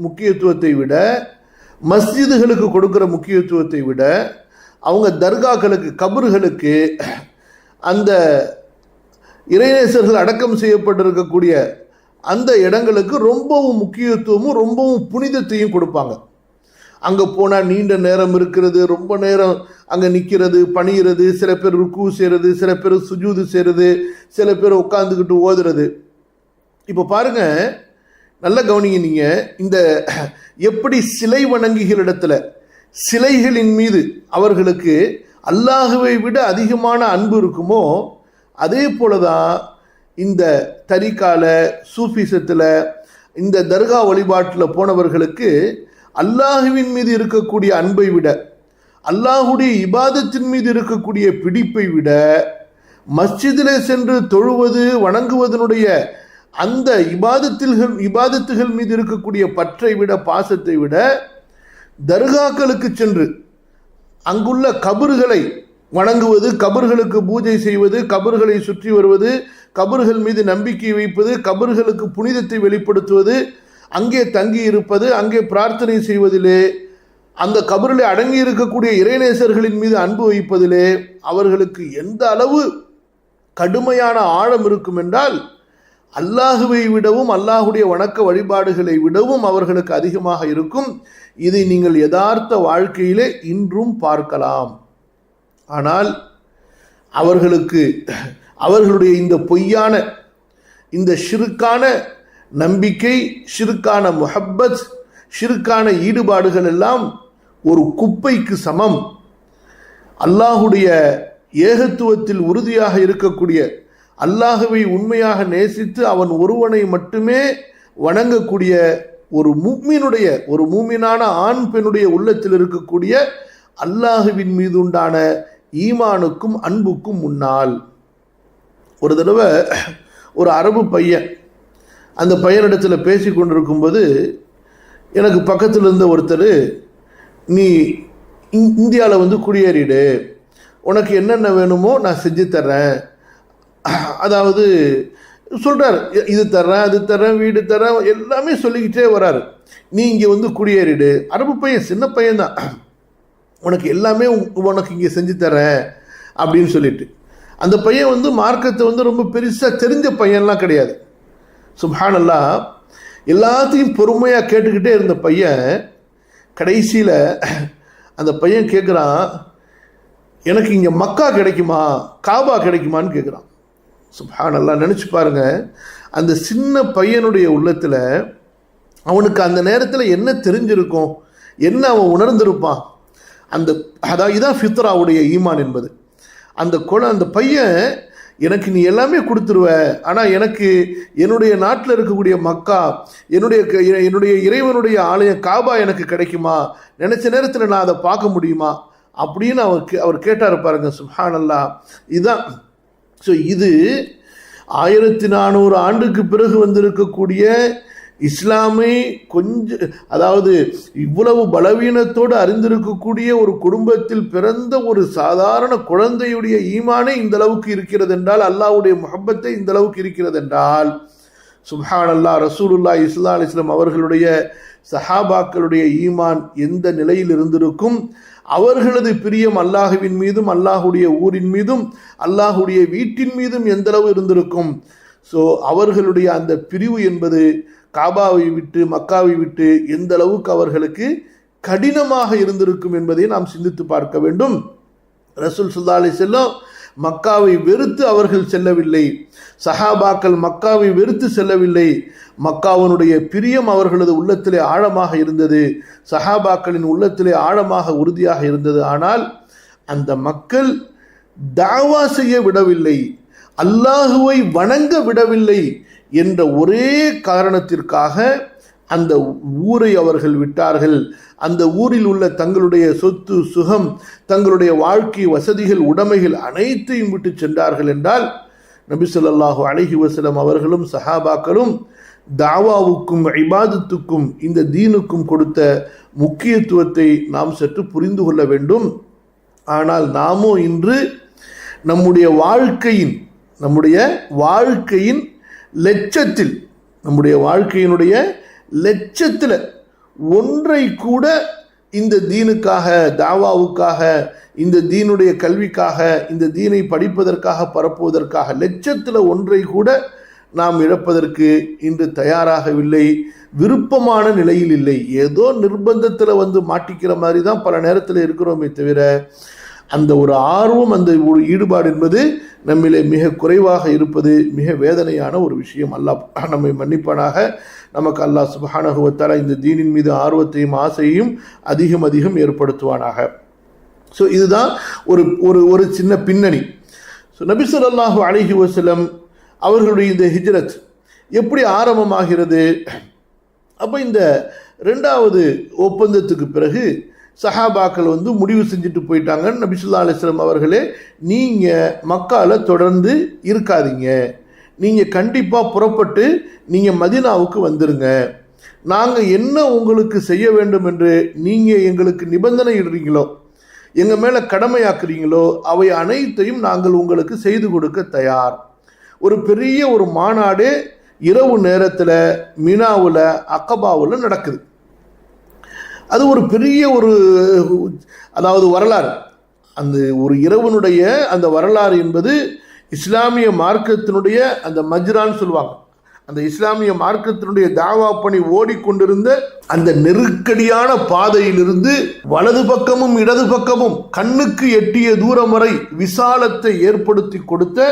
முக்கியத்துவத்தை விட, மஸ்ஜிதுகளுக்கு கொடுக்கிற முக்கியத்துவத்தை விட அவங்க தர்காக்களுக்கு, கபர்களுக்கு, அந்த இறைநேசர்கள் அடக்கம் செய்யப்பட்டிருக்கக்கூடிய அந்த இடங்களுக்கு ரொம்பவும் முக்கியத்துவமும் ரொம்பவும் புனிதத்தையும் கொடுப்பாங்க. அங்கே போனால் நீண்ட நேரம் இருக்கிறது, ரொம்ப நேரம் அங்கே நிற்கிறது, பணிகிறது, சில பேர் ருக்கு செய்கிறது, சில பேர் சுஜூது செய்கிறது, சில பேர் உட்காந்துக்கிட்டு ஓதுறது. இப்போ பாருங்க, நல்ல கவனிங்க நீங்க, இந்த எப்படி சிலை வணங்கிகளிடத்துல சிலைகளின் மீது அவர்களுக்கு அல்லாஹுவை விட அதிகமான அன்பு இருக்குமோ, அதே போலதான் இந்த தரிகால சூஃபிசத்தில் இந்த தர்கா வழிபாட்டில் போனவர்களுக்கு அல்லாஹுவின் மீது இருக்கக்கூடிய அன்பை விட, அல்லாஹுடைய இபாதத்தின் மீது இருக்கக்கூடிய பிடிப்பை விட, மஸ்ஜிதிலே சென்று தொழுவது வணங்குவதனுடைய அந்த இபாதத்துகள் மீது இருக்கக்கூடிய பற்றை விட, பாசத்தை விட, தர்காக்களுக்கு சென்று அங்குள்ள கபர்களை வணங்குவது, கபர்களுக்கு பூஜை செய்வது, கபர்களை சுற்றி வருவது, கபர்கள் மீது நம்பிக்கை வைப்பது, கபர்களுக்கு புனிதத்தை வெளிப்படுத்துவது, அங்கே தங்கி இருப்பது, அங்கே பிரார்த்தனை செய்வதிலே, அந்த கபரிலே அடங்கி இருக்கக்கூடிய இறைநேசர்களின் மீது அன்பு வைப்பதிலே அவர்களுக்கு எந்த அளவு கடுமையான ஆழம் இருக்கும் என்றால், அல்லாஹுவை விடவும் அல்லாஹுடைய வணக்க வழிபாடுகளை விடவும் அவர்களுக்கு அதிகமாக இருக்கும். இதை நீங்கள் யதார்த்த வாழ்க்கையிலே இன்றும் பார்க்கலாம். ஆனால் அவர்களுடைய இந்த பொய்யான, இந்த ஷிர்கான நம்பிக்கை, ஷிர்கான முஹப்பத், ஷிர்கான ஈடுபாடுகள் எல்லாம் ஒரு குப்பைக்கு சமம். அல்லாஹுடைய ஏகத்துவத்தில் உறுதியாக இருக்கக்கூடிய, அல்லாஹுவை உண்மையாக நேசித்து அவன் ஒருவனை மட்டுமே வணங்கக்கூடிய ஒரு மூமினான ஆண் பெண்ணுடைய உள்ளத்தில் இருக்கக்கூடிய அல்லாஹுவின் மீது உண்டான ஈமானுக்கும் அன்புக்கும் முன்னால். ஒரு தடவை ஒரு அரபு பையன், அந்த பையனிடத்தில் பேசி கொண்டிருக்கும்போது எனக்கு பக்கத்தில் இருந்த ஒருத்தர், நீ இந்தியாவில் குடியேறிடு, உனக்கு என்னென்ன வேணுமோ நான் செஞ்சு தர்றேன், அதாவது சொல்கிறார், இது தர்றேன், அது தர்றேன், வீடு தர்றேன், எல்லாமே சொல்லிக்கிட்டே வர்றாரு. நீ இங்கே குடியேறிடு. அரபு பையன், சின்ன பையன்தான், உனக்கு எல்லாமே உனக்கு இங்கே செஞ்சு தரேன் அப்படின்னு சொல்லிட்டு. அந்த பையன் மார்க்கத்தை ரொம்ப பெருசாக தெரிஞ்ச பையன்லாம் கிடையாது. சுப்ஹானல்லாஹ், எல்லாத்தையும் பொறுமையாக கேட்டுக்கிட்டே இருந்த பையன் கடைசியில் அந்த பையன் கேட்குறான், எனக்கு இங்கே மக்கா கிடைக்குமா, காபா கிடைக்குமான்னு கேட்குறான். சுப்ஹானல்லாஹ், நினச்சி பாருங்க, அந்த சின்ன பையனுடைய உள்ளத்தில் அவனுக்கு அந்த நேரத்தில் என்ன தெரிஞ்சிருக்கும், என்ன அவன் உணர்ந்திருப்பான். அதான் ஃபித்ராவுடைய ஈமான் என்பது. அந்த பையன் எனக்கு நீ எல்லாமே கொடுத்துருவ, ஆனால் எனக்கு என்னுடைய நாட்டில் இருக்கக்கூடிய மக்கா, என்னுடைய இறைவனுடைய ஆலயம் காபா எனக்கு கிடைக்குமா, நினைச்ச நேரத்தில் நான் அதை பார்க்க முடியுமா அப்படின்னு அவர் கேட்டார் பாருங்க. சுப்ஹானல்லாஹ். இதுதான். ஸோ இது 1400 ஆண்டுக்கு பிறகு வந்திருக்கக்கூடிய இஸ்லாமை அதாவது இவ்வளவு பலவீனத்தோடு அறிந்திருக்கக்கூடிய ஒரு குடும்பத்தில் பிறந்த ஒரு சாதாரண குழந்தையுடைய ஈமானே இந்த அளவுக்கு இருக்கிறது என்றால், அல்லாஹ்வுடைய முஹப்பத்தை இந்த அளவுக்கு இருக்கிறது என்றால், சுப்ஹானல்லாஹ், ரசூலுல்லாஹி ஸல்லல்லாஹு அலைஹி வஸல்லம் அவர்களுடைய சஹாபாக்களுடைய ஈமான் எந்த நிலையில் இருந்திருக்கும், அவர்களது பிரியம் அல்லாஹுவின் மீதும் அல்லாஹுடைய ஊரின் மீதும் அல்லாஹுடைய வீட்டின் மீதும் எந்த அளவு இருந்திருக்கும். ஸோ அவர்களுடைய அந்த பிரிவு என்பது காபாவை விட்டு மக்காவை விட்டு எந்த அளவுக்கு அவர்களுக்கு கடினமாக இருந்திருக்கும் என்பதை நாம் சிந்தித்து பார்க்க வேண்டும். ரசூல் ஸல்லல்லாஹு அலைஹி வஸல்லம் மக்காவை வெறுத்து அவர்கள் செல்லவில்லை, சஹாபாக்கள் மக்காவை வெறுத்து செல்லவில்லை. மக்காவினுடைய பிரியம் அவர்களது உள்ளத்திலே ஆழமாக இருந்தது, சஹாபாக்களின் உள்ளத்திலே ஆழமாக உறுதியாக இருந்தது. ஆனால் அந்த மக்கள் தாவா செய்ய விடவில்லை, அல்லாஹுவை வணங்க விடவில்லை என்ற ஒரே காரணத்திற்காக அந்த ஊரை அவர்கள் விட்டார்கள். அந்த ஊரில் உள்ள தங்களுடைய சொத்து சுகம், தங்களுடைய வாழ்க்கை வசதிகள், உடைமைகள் அனைத்தையும் விட்டு சென்றார்கள் என்றால், நபி ஸல்லல்லாஹு அலைஹி வஸல்லம் அவர்களும் சஹாபாக்களும் தாவாவுக்கும் இபாதத்துக்கும் இந்த தீனுக்கும் கொடுத்த முக்கியத்துவத்தை நாம் சற்று புரிந்து கொள்ள வேண்டும். ஆனால் நாமோ இன்று நம்முடைய வாழ்க்கையின் லட்சத்தில், நம்முடைய வாழ்க்கையினுடைய லட்சத்தில் ஒன்றை கூட இந்த தீனுக்காக, தாவாவுக்காக, இந்த தீனுடைய கல்விக்காக, இந்த தீனை படிப்பதற்காக, பரப்புவதற்காக லட்சத்தில் ஒன்றை கூட நாம் இழப்பதற்கு இன்று தயாராகவில்லை, விருப்பமான நிலையில் இல்லை. ஏதோ நிர்பந்தத்தில் வந்து மாட்டிக்கிற மாதிரி தான் பல நேரத்தில் இருக்கிறோமே தவிர, அந்த ஒரு ஆர்வம், அந்த ஒரு ஈடுபாடு என்பது நம்மிலே மிக குறைவாக இருப்பது மிக வேதனையான ஒரு விஷயம். அல்லாஹ் நம்மை மன்னிப்பானாக. நமக்கு அல்லாஹ் சுப்ஹானஹு வ தஆலா இந்த தீனின் மீது ஆர்வத்தையும் ஆசையும் அதிகம் அதிகம் ஏற்படுத்துவானாக. ஸோ இதுதான் ஒரு சின்ன பின்னணி. ஸோ நபி ஸல்லல்லாஹு அலைஹி வஸல்லம் அவர்களுடைய இந்த ஹிஜ்ரத் எப்படி ஆரம்பமாகிறது? அப்போ இந்த 2வது ஒப்பந்தத்துக்கு பிறகு சஹாபாக்கள் வந்து முடிவு செஞ்சுட்டு போயிட்டாங்க. நபி ஸல்லல்லாஹு அலைஹி வஸல்லம் அவர்களே, நீங்கள் மக்காவில் தொடர்ந்து இருக்காதீங்க, நீங்கள் கண்டிப்பாக புறப்பட்டு நீங்கள் மதீனாவுக்கு வந்துடுங்க. நாங்கள் என்ன உங்களுக்கு செய்ய வேண்டும் என்று நீங்கள் எங்களுக்கு நிபந்தனை இடுறீங்களோ, எங்கள் மேலே கடமையாக்குறீங்களோ, அவை அனைத்தையும் நாங்கள் உங்களுக்கு செய்து கொடுக்க தயார். ஒரு பெரிய ஒரு மாநாடு இரவு நேரத்தில் மினாவில் அக்கபாவில் நடக்குது. அது ஒரு பெரிய அதாவது வரலாறு. அந்த ஒரு இரவனுடைய அந்த வரலாறு என்பது இஸ்லாமிய மார்க்கத்தினுடைய அந்த மஜ்ரான்னு சொல்லுவாங்க. அந்த இஸ்லாமிய மார்க்கத்தினுடைய தாவா பணி ஓடிக்கொண்டிருந்த அந்த நெருக்கடியான பாதையிலிருந்து வலது பக்கமும் இடது பக்கமும் கண்ணுக்கு எட்டிய தூரம் வரை விசாலத்தை ஏற்படுத்தி கொடுத்த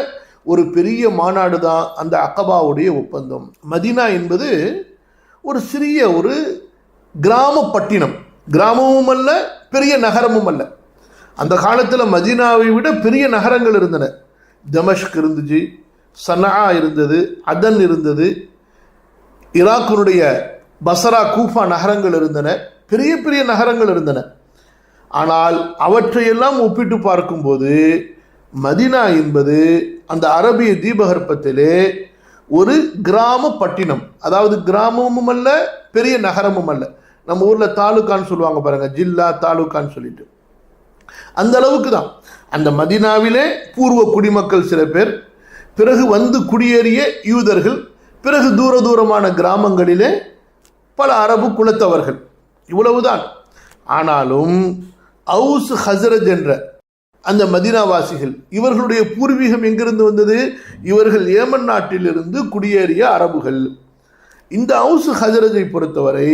ஒரு பெரிய மாநாடு தான் அந்த அக்கபாவுடைய ஒப்பந்தம். மதீனா என்பது ஒரு சிறிய ஒரு கிராம பட்டினம், கிராமமும் அல்ல, பெரிய நகரமும் அல்ல. அந்த காலத்தில் மதீனாவை விட பெரிய நகரங்கள் இருந்தன. தமஷ்க் இருந்துச்சு, சனா இருந்தது, அதன் இருந்தது, ஈராக்கினுடைய பசரா, கூஃபா நகரங்கள் இருந்தன, பெரிய பெரிய நகரங்கள் இருந்தன. ஆனால் அவற்றையெல்லாம் ஒப்பிட்டு பார்க்கும்போது மதீனா என்பது அந்த அரபிய தீபகற்பத்திலே ஒரு கிராம பட்டினம். அதாவது கிராமமும் அல்ல, பெரிய நகரமும் அல்ல. நம்ம ஊரில் தாலுக்கான்னு சொல்லுவாங்க பாருங்க, ஜில்லா தாலுக்கான்னு சொல்லிட்டு, அந்த அளவுக்கு தான். அந்த மதீனாவிலே பூர்வ குடிமக்கள் சில பேர், பிறகு வந்து குடியேறிய யூதர்கள், பிறகு தூரமான கிராமங்களிலே பல அரபு குலத்தவர்கள், இவ்வளவுதான். ஆனாலும் அவுஸ் ஹஸ்ரஜ் என்ற அந்த மதீனாவாசிகள், இவர்களுடைய பூர்வீகம் எங்கிருந்து வந்தது? இவர்கள் ஏமன் நாட்டிலிருந்து குடியேறிய அரபுகள். இந்த அவுஸ் ஹஸ்ரஜை பொறுத்தவரை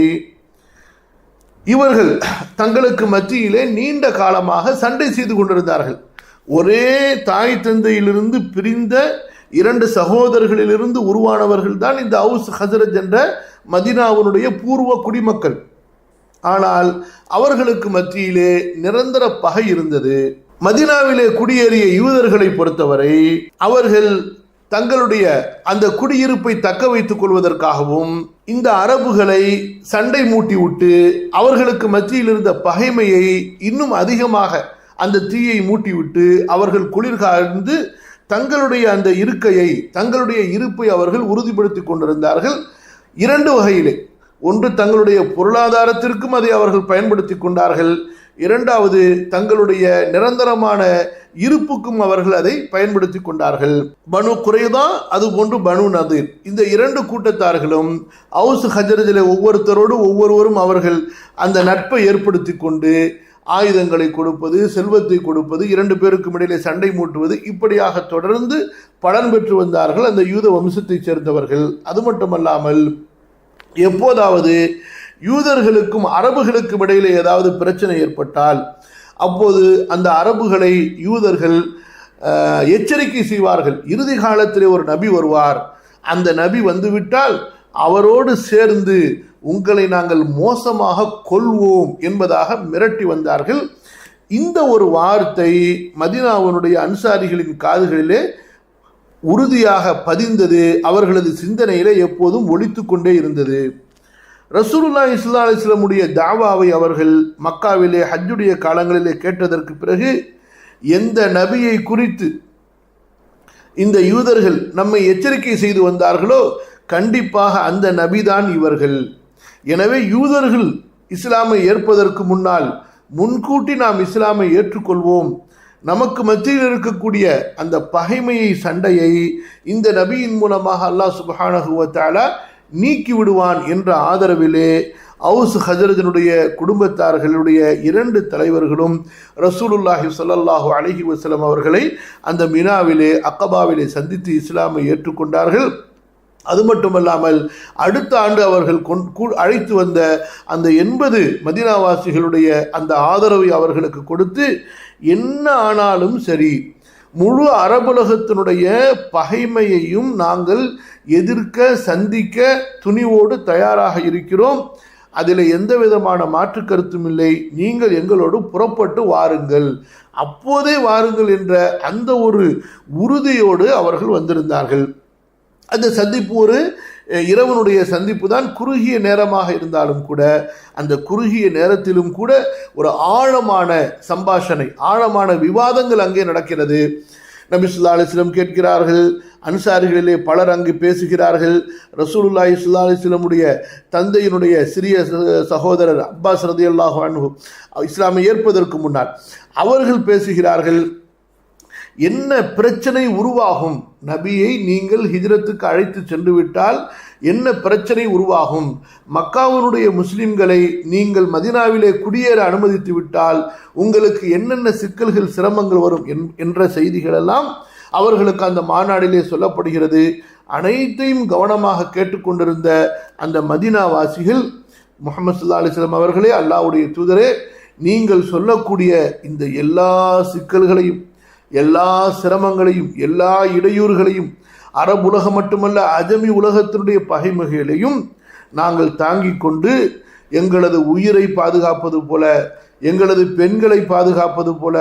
இவர்கள் தங்களுக்கு மத்தியிலே நீண்ட காலமாக சண்டை செய்து கொண்டிருந்தார்கள். ஒரே தாய் தந்தையிலிருந்து பிரிந்த 2 சகோதரர்களிலிருந்து உருவானவர்கள் தான் இந்த அவுஸ் ஹஸ்ரஜ் என்ற மதீனாவினுடைய பூர்வ குடிமக்கள். ஆனால் அவர்களுக்கு மத்தியிலே நிரந்தர பகை இருந்தது. மதீனாவிலே குடியேறிய யூதர்களை பொறுத்தவரை அவர்கள் தங்களுடைய அந்த குடியிருப்பை தக்க வைத்துக் கொள்வதற்காகவும் இந்த அரபுகளை சண்டை மூட்டி விட்டு அவர்களுக்கு மத்தியில் இருந்த பகைமையை இன்னும் அதிகமாக அந்த தீயை மூட்டிவிட்டு அவர்கள் குளிர்காய்ந்து தங்களுடைய அந்த தங்களுடைய இருப்பை அவர்கள் உறுதிப்படுத்தி கொண்டிருந்தார்கள். இரண்டு வகையிலே, ஒன்று தங்களுடைய பொருளாதாரத்திற்கும் அதை அவர்கள் பயன்படுத்தி கொண்டார்கள், இரண்டாவது தங்களுடைய நிரந்தரமான இருப்புக்கும் அவர்கள் அதை பயன்படுத்தி கொண்டார்கள். பனு குறைதா அதுபோன்று பனு நதீர், இந்த இரண்டு கூட்டத்தார்களும் அவுஸ் ஹஜரஜிலே ஒவ்வொருவரும் அவர்கள் அந்த நட்பை ஏற்படுத்தி கொண்டு ஆயுதங்களை கொடுப்பது, செல்வத்தை கொடுப்பது, இரண்டு பேருக்கும் இடையிலே சண்டை மூட்டுவது, இப்படியாக தொடர்ந்து பலன் பெற்று வந்தார்கள் அந்த யூத வம்சத்தைச் சேர்ந்தவர்கள். அது மட்டுமல்லாமல் எப்போதாவது யூதர்களுக்கும் அரபுகளுக்கும் இடையிலே ஏதாவது பிரச்சனை ஏற்பட்டால் அப்போது அந்த அரபுகளை யூதர்கள் எச்சரிக்கை செய்வார்கள். இறுதி காலத்திலே ஒரு நபி வருவார், அந்த நபி வந்துவிட்டால் அவரோடு சேர்ந்து உங்களை நாங்கள் மோசமாக கொல்வோம் என்பதாக மிரட்டி வந்தார்கள். இந்த ஒரு வார்த்தை மதீனாவினுடைய அன்சாரிகளின் காதுகளிலே உறுதியாக பதிந்தது, அவர்களது சிந்தனையிலே எப்போதும் ஒலித்து கொண்டே இருந்தது. ரசூலுல்லாஹி ஸல்லல்லாஹு அலைஹி வஸல்லமுடைய தாவாவை அவர்கள் மக்காவிலே ஹஜ்ஜுடைய காலங்களிலே கேட்டதற்கு பிறகு எந்த நபியை குறித்து இந்த யூதர்கள் நம்மை எச்சரிக்கை செய்து வந்தார்களோ கண்டிப்பாக அந்த நபிதான் இவர்கள். எனவே யூதர்கள் இஸ்லாமை ஏற்பதற்கு முன்னால் முன்கூட்டி நாம் இஸ்லாமை ஏற்றுக்கொள்வோம், நமக்கு மத்தியில் இருக்கக்கூடிய அந்த பகைமையை சண்டையை இந்த நபியின் மூலமாக அல்லாஹ் சுப்ஹானஹு வ தஆலா நீக்கி விடுவான் என்ற ஆதரவிலே அவுஸ் ஹஜரஜனுடைய குடும்பத்தார்களுடைய இரண்டு தலைவர்களும் ரசூலுல்லாஹி ஸல்லல்லாஹு அலைஹி வஸல்லம் அவர்களை அந்த மினாவிலே அக்கபாவிலே சந்தித்து இஸ்லாமை ஏற்றுக்கொண்டார்கள். அது மட்டுமல்லாமல் அடுத்த ஆண்டு அவர்கள் அழைத்து வந்த அந்த 80 மதீனாவாசிகளுடைய அந்த ஆதரவை அவர்களுக்கு கொடுத்து, என்ன ஆனாலும் சரி முழு அரபுலகத்தினுடைய பகைமையையும் நாங்கள் எதிர்க்க சந்திக்க துணிவோடு தயாராக இருக்கிறோம், அதில் எந்த விதமான மாற்று கருத்தும் இல்லை, நீங்கள் எங்களோடு புறப்பட்டு வாருங்கள், அப்போதே வாருங்கள் என்ற அந்த ஒரு உறுதியோடு அவர்கள் வந்திருந்தார்கள். அந்த சந்திப்பு ஒரு இரவனுடைய சந்திப்பு தான். குறுகிய நேரமாக இருந்தாலும் கூட அந்த குறுகிய நேரத்திலும் கூட ஒரு ஆழமான சம்பாஷணை, ஆழமான விவாதங்கள் அங்கே நடக்கிறது. நபி ஸல்லல்லாஹு அலைஹி வஸல்லம் கேட்கிறார்கள், அன்சாரிகளிலே பலர் அங்கு பேசுகிறார்கள். ரசூலுல்லாஹி ஸல்லல்லாஹு அலைஹி வஸல்லமுடைய தந்தையினுடைய சிறிய சகோதரர் அப்பாஸ் ரலியல்லாஹு அன்ஹு இஸ்லாமை ஏற்பதற்கு முன்னால் அவர்கள் பேசுகிறார்கள், என்ன பிரச்சனை உருவாகும், நபியை நீங்கள் ஹிஜ்ரத்துக்கு அழைத்து சென்று விட்டால் என்ன பிரச்சனை உருவாகும், மக்காவினுடைய முஸ்லிம்களை நீங்கள் மதீனாவிலே குடியேற அனுமதித்து விட்டால் உங்களுக்கு என்னென்ன சிக்கல்கள் சிரமங்கள் வரும் என்ற செய்திகளெல்லாம் அவர்களுக்கு அந்த மாநாடிலே சொல்லப்படுகிறது. அனைத்தையும் கவனமாக கேட்டுக்கொண்டிருந்த அந்த மதீனாவாசிகள், முஹம்மது ஸல்லல்லாஹு அலைஹி வஸல்லம் அவர்களே, அல்லாஹ்வுடைய தூதரே, நீங்கள் சொல்லக்கூடிய இந்த எல்லா சிக்கல்களையும் எல்லா சிரமங்களையும் எல்லா இடையூறுகளையும் அரபு உலகம் மட்டுமல்ல அஜமி உலகத்தினுடைய பகைமைகளையும் நாங்கள் தாங்கிக் கொண்டு எங்களது உயிரை பாதுகாப்பது போல, எங்களது பெண்களை பாதுகாப்பது போல,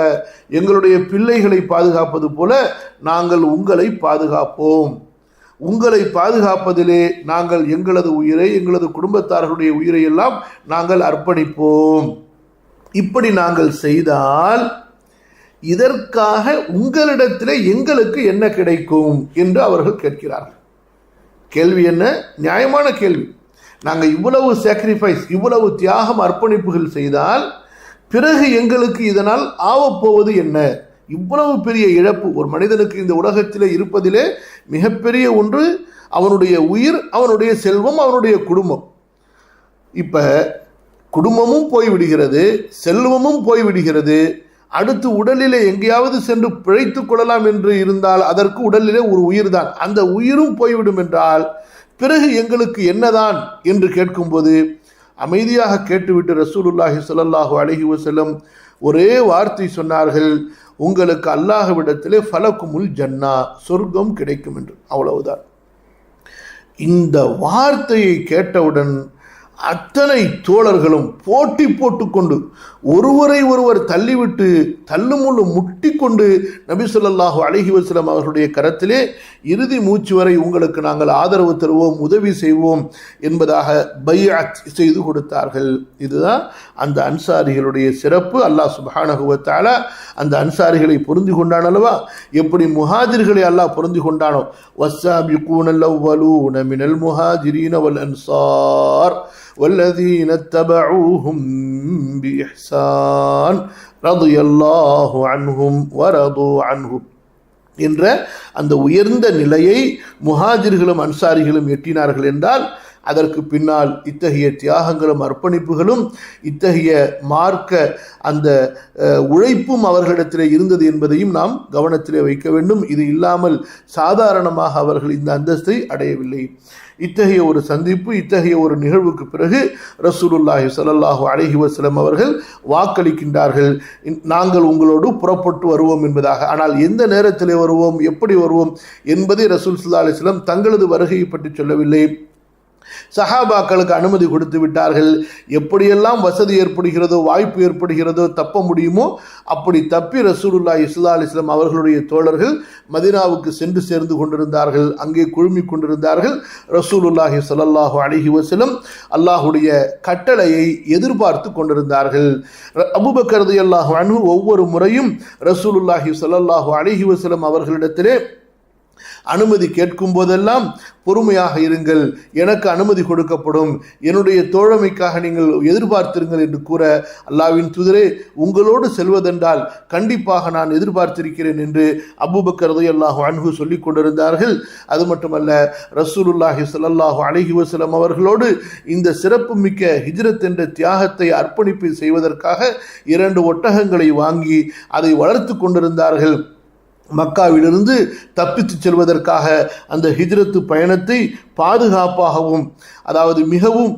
எங்களுடைய பிள்ளைகளை பாதுகாப்பது போல நாங்கள் உங்களை பாதுகாப்போம், உங்களை பாதுகாப்பதிலே நாங்கள் எங்களது உயிரை எங்களது குடும்பத்தார்களுடைய உயிரை எல்லாம் நாங்கள் அர்ப்பணிப்போம். இப்படி நாங்கள் செய்தால் இதற்காக உங்களிடத்திலே எங்களுக்கு என்ன கிடைக்கும் என்று அவர்கள் கேட்கிறார்கள். கேள்வி என்ன? நியாயமான கேள்வி. நாங்கள் இவ்வளவு சாக்ரிஃபைஸ், இவ்வளவு தியாகம் அர்ப்பணிப்புகள் செய்தால் பிறகு எங்களுக்கு இதனால் ஆவப்போவது என்ன? இவ்வளவு பெரிய இழப்பு ஒரு மனிதனுக்கு இந்த உலகத்திலே இருப்பதிலே மிகப்பெரிய ஒன்று அவனுடைய உயிர், அவனுடைய செல்வம், அவனுடைய குடும்பம். இப்போ குடும்பமும் போய்விடுகிறது, செல்வமும் போய்விடுகிறது, அடுத்து உடலிலே எங்கேயாவது சென்று பிழைத்து கொள்ளலாம் என்று இருந்தால் அதற்கு உடலிலே ஒரு உயிர் தான், அந்த உயிரும் போய்விடும் என்றால் பிறகு எங்களுக்கு என்னதான் என்று கேட்கும்போது அமைதியாக கேட்டுவிட்டு ரசூலுல்லாஹி ஸல்லல்லாஹு அலைஹி வஸல்லம் ஒரே வார்த்தை சொன்னார்கள், உங்களுக்கு அல்லாஹ்விடத்திலே ஃபலக்குமுல் ஜன்னா, சொர்க்கம் கிடைக்கும் என்று. அவ்வளவுதான். இந்த வார்த்தையை கேட்டவுடன் அத்தனை தோழர்களும் போட்டி போட்டுக்கொண்டு ஒருவரை ஒருவர் தள்ளிவிட்டு தள்ளுமுள்ளு முட்டி கொண்டு நபி ஸல்லல்லாஹு அலைஹி வஸல்லம் அவர்களுடைய கரத்திலே இறுதி மூச்சு வரை உங்களுக்கு நாங்கள் ஆதரவு தருவோம், உதவி செய்வோம் என்பதாக பைஅத் செய்து கொடுத்தார்கள். இதுதான் அந்த அன்சாரிகளுடைய சிறப்பு. அல்லாஹ் சுப்ஹானஹு வ தஆலா அந்த அன்சாரிகளை பொருந்தி கொண்டான் அல்லவா? எப்படி முஹாஜிர்களை அல்லாஹ் பொருந்தி கொண்டானோ, வஸ்ஸாபிகூனல் அவ்வலூன மினல் முஹாஜிரீன வல் அன்சார் والذين اتبعوهم بإحسان رضي الله عنهم ورضوا عنه என்ற அந்த உயர்ந்த நிலையை முஹாஜிர்களும் அன்சாரிகளும் எட்டினார்கள் என்றால் அதற்கு பின்னால் இத்தகைய தியாகங்களும் அர்ப்பணிப்புகளும் இத்தகைய மார்க்க அந்த உழைப்பும் அவர்களிடத்திலே இருந்தது என்பதையும் நாம் கவனத்திலே வைக்க வேண்டும். இது இல்லாமல் சாதாரணமாக அவர்கள் இந்த அந்தஸ்தை அடையவில்லை. இத்தகைய ஒரு சந்திப்பு, இத்தகைய ஒரு நிகழ்வுக்கு பிறகு ரசூலுல்லாஹி ஸல்லல்லாஹு அலைஹி வஸல்லம் அவர்கள் வாக்களிக்கின்றார்கள், நாங்கள் உங்களோடு புறப்பட்டு வருவோம் என்பதாக. ஆனால் எந்த நேரத்திலே வருவோம், எப்படி வருவோம் என்பதை ரசூல் ஸல்லல்லாஹு அலைஹி வஸல்லம் தங்களது வருகையை பற்றி சொல்லவில்லை. சஹாபாக்களுக்கு அனுமதி கொடுத்து விட்டார்கள். எப்படியெல்லாம் வசதி ஏற்படுகிறதோ, வாய்ப்பு ஏற்படுகிறதோ, தப்ப முடியுமோ அப்படி தப்பி ரசூலுல்லாஹி ஸல்லல்லாஹு அலைஹி வஸல்லம் அவர்களுடைய தோழர்கள் மதீனாவுக்கு சென்று சேர்ந்து கொண்டிருந்தார்கள், அங்கே குழுமி கொண்டிருந்தார்கள். ரசூலுல்லாஹி ஸல்லல்லாஹு அலைஹி வஸல்லம் அல்லாஹ்வுடைய கட்டளையை எதிர்பார்த்து கொண்டிருந்தார்கள். அபூபக்கர் ரலியல்லாஹு அன்ஹு ஒவ்வொரு முறையும் ரசூலுல்லாஹி ஸல்லல்லாஹு அலைஹி வஸல்லம் அவர்களிடத்திலே அனுமதி கேட்கும் போதெல்லாம் பொறுமையாக இருங்கள், எனக்கு அனுமதி கொடுக்கப்படும், என்னுடைய தோழமைக்காக நீங்கள் எதிர்பார்த்திருங்கள் என்று கூற, அல்லாஹ்வின் தூதரே உங்களோடு செல்வதென்றால் கண்டிப்பாக நான் எதிர்பார்த்திருக்கிறேன் என்று அபூபக்கர் ரலியல்லாஹு அன்ஹு சொல்லிக் கொண்டிருந்தார்கள். அது மட்டுமல்ல, ரசூலுல்லாஹி ஸல்லல்லாஹு அலைஹி வஸல்லம் அவர்களோடு இந்த சிறப்பு மிக்க ஹிஜ்ரத் என்ற தியாகத்தை அர்ப்பணிப்பு செய்வதற்காக 2 ஒட்டகங்களை வாங்கி அதை வளர்த்து கொண்டிருந்தார்கள். மக்காவிலிருந்து தப்பித்து செல்வதற்காக அந்த ஹிஜ்ரத்து பயணத்தை பாதுகாப்பாகவும், அதாவது மிகவும்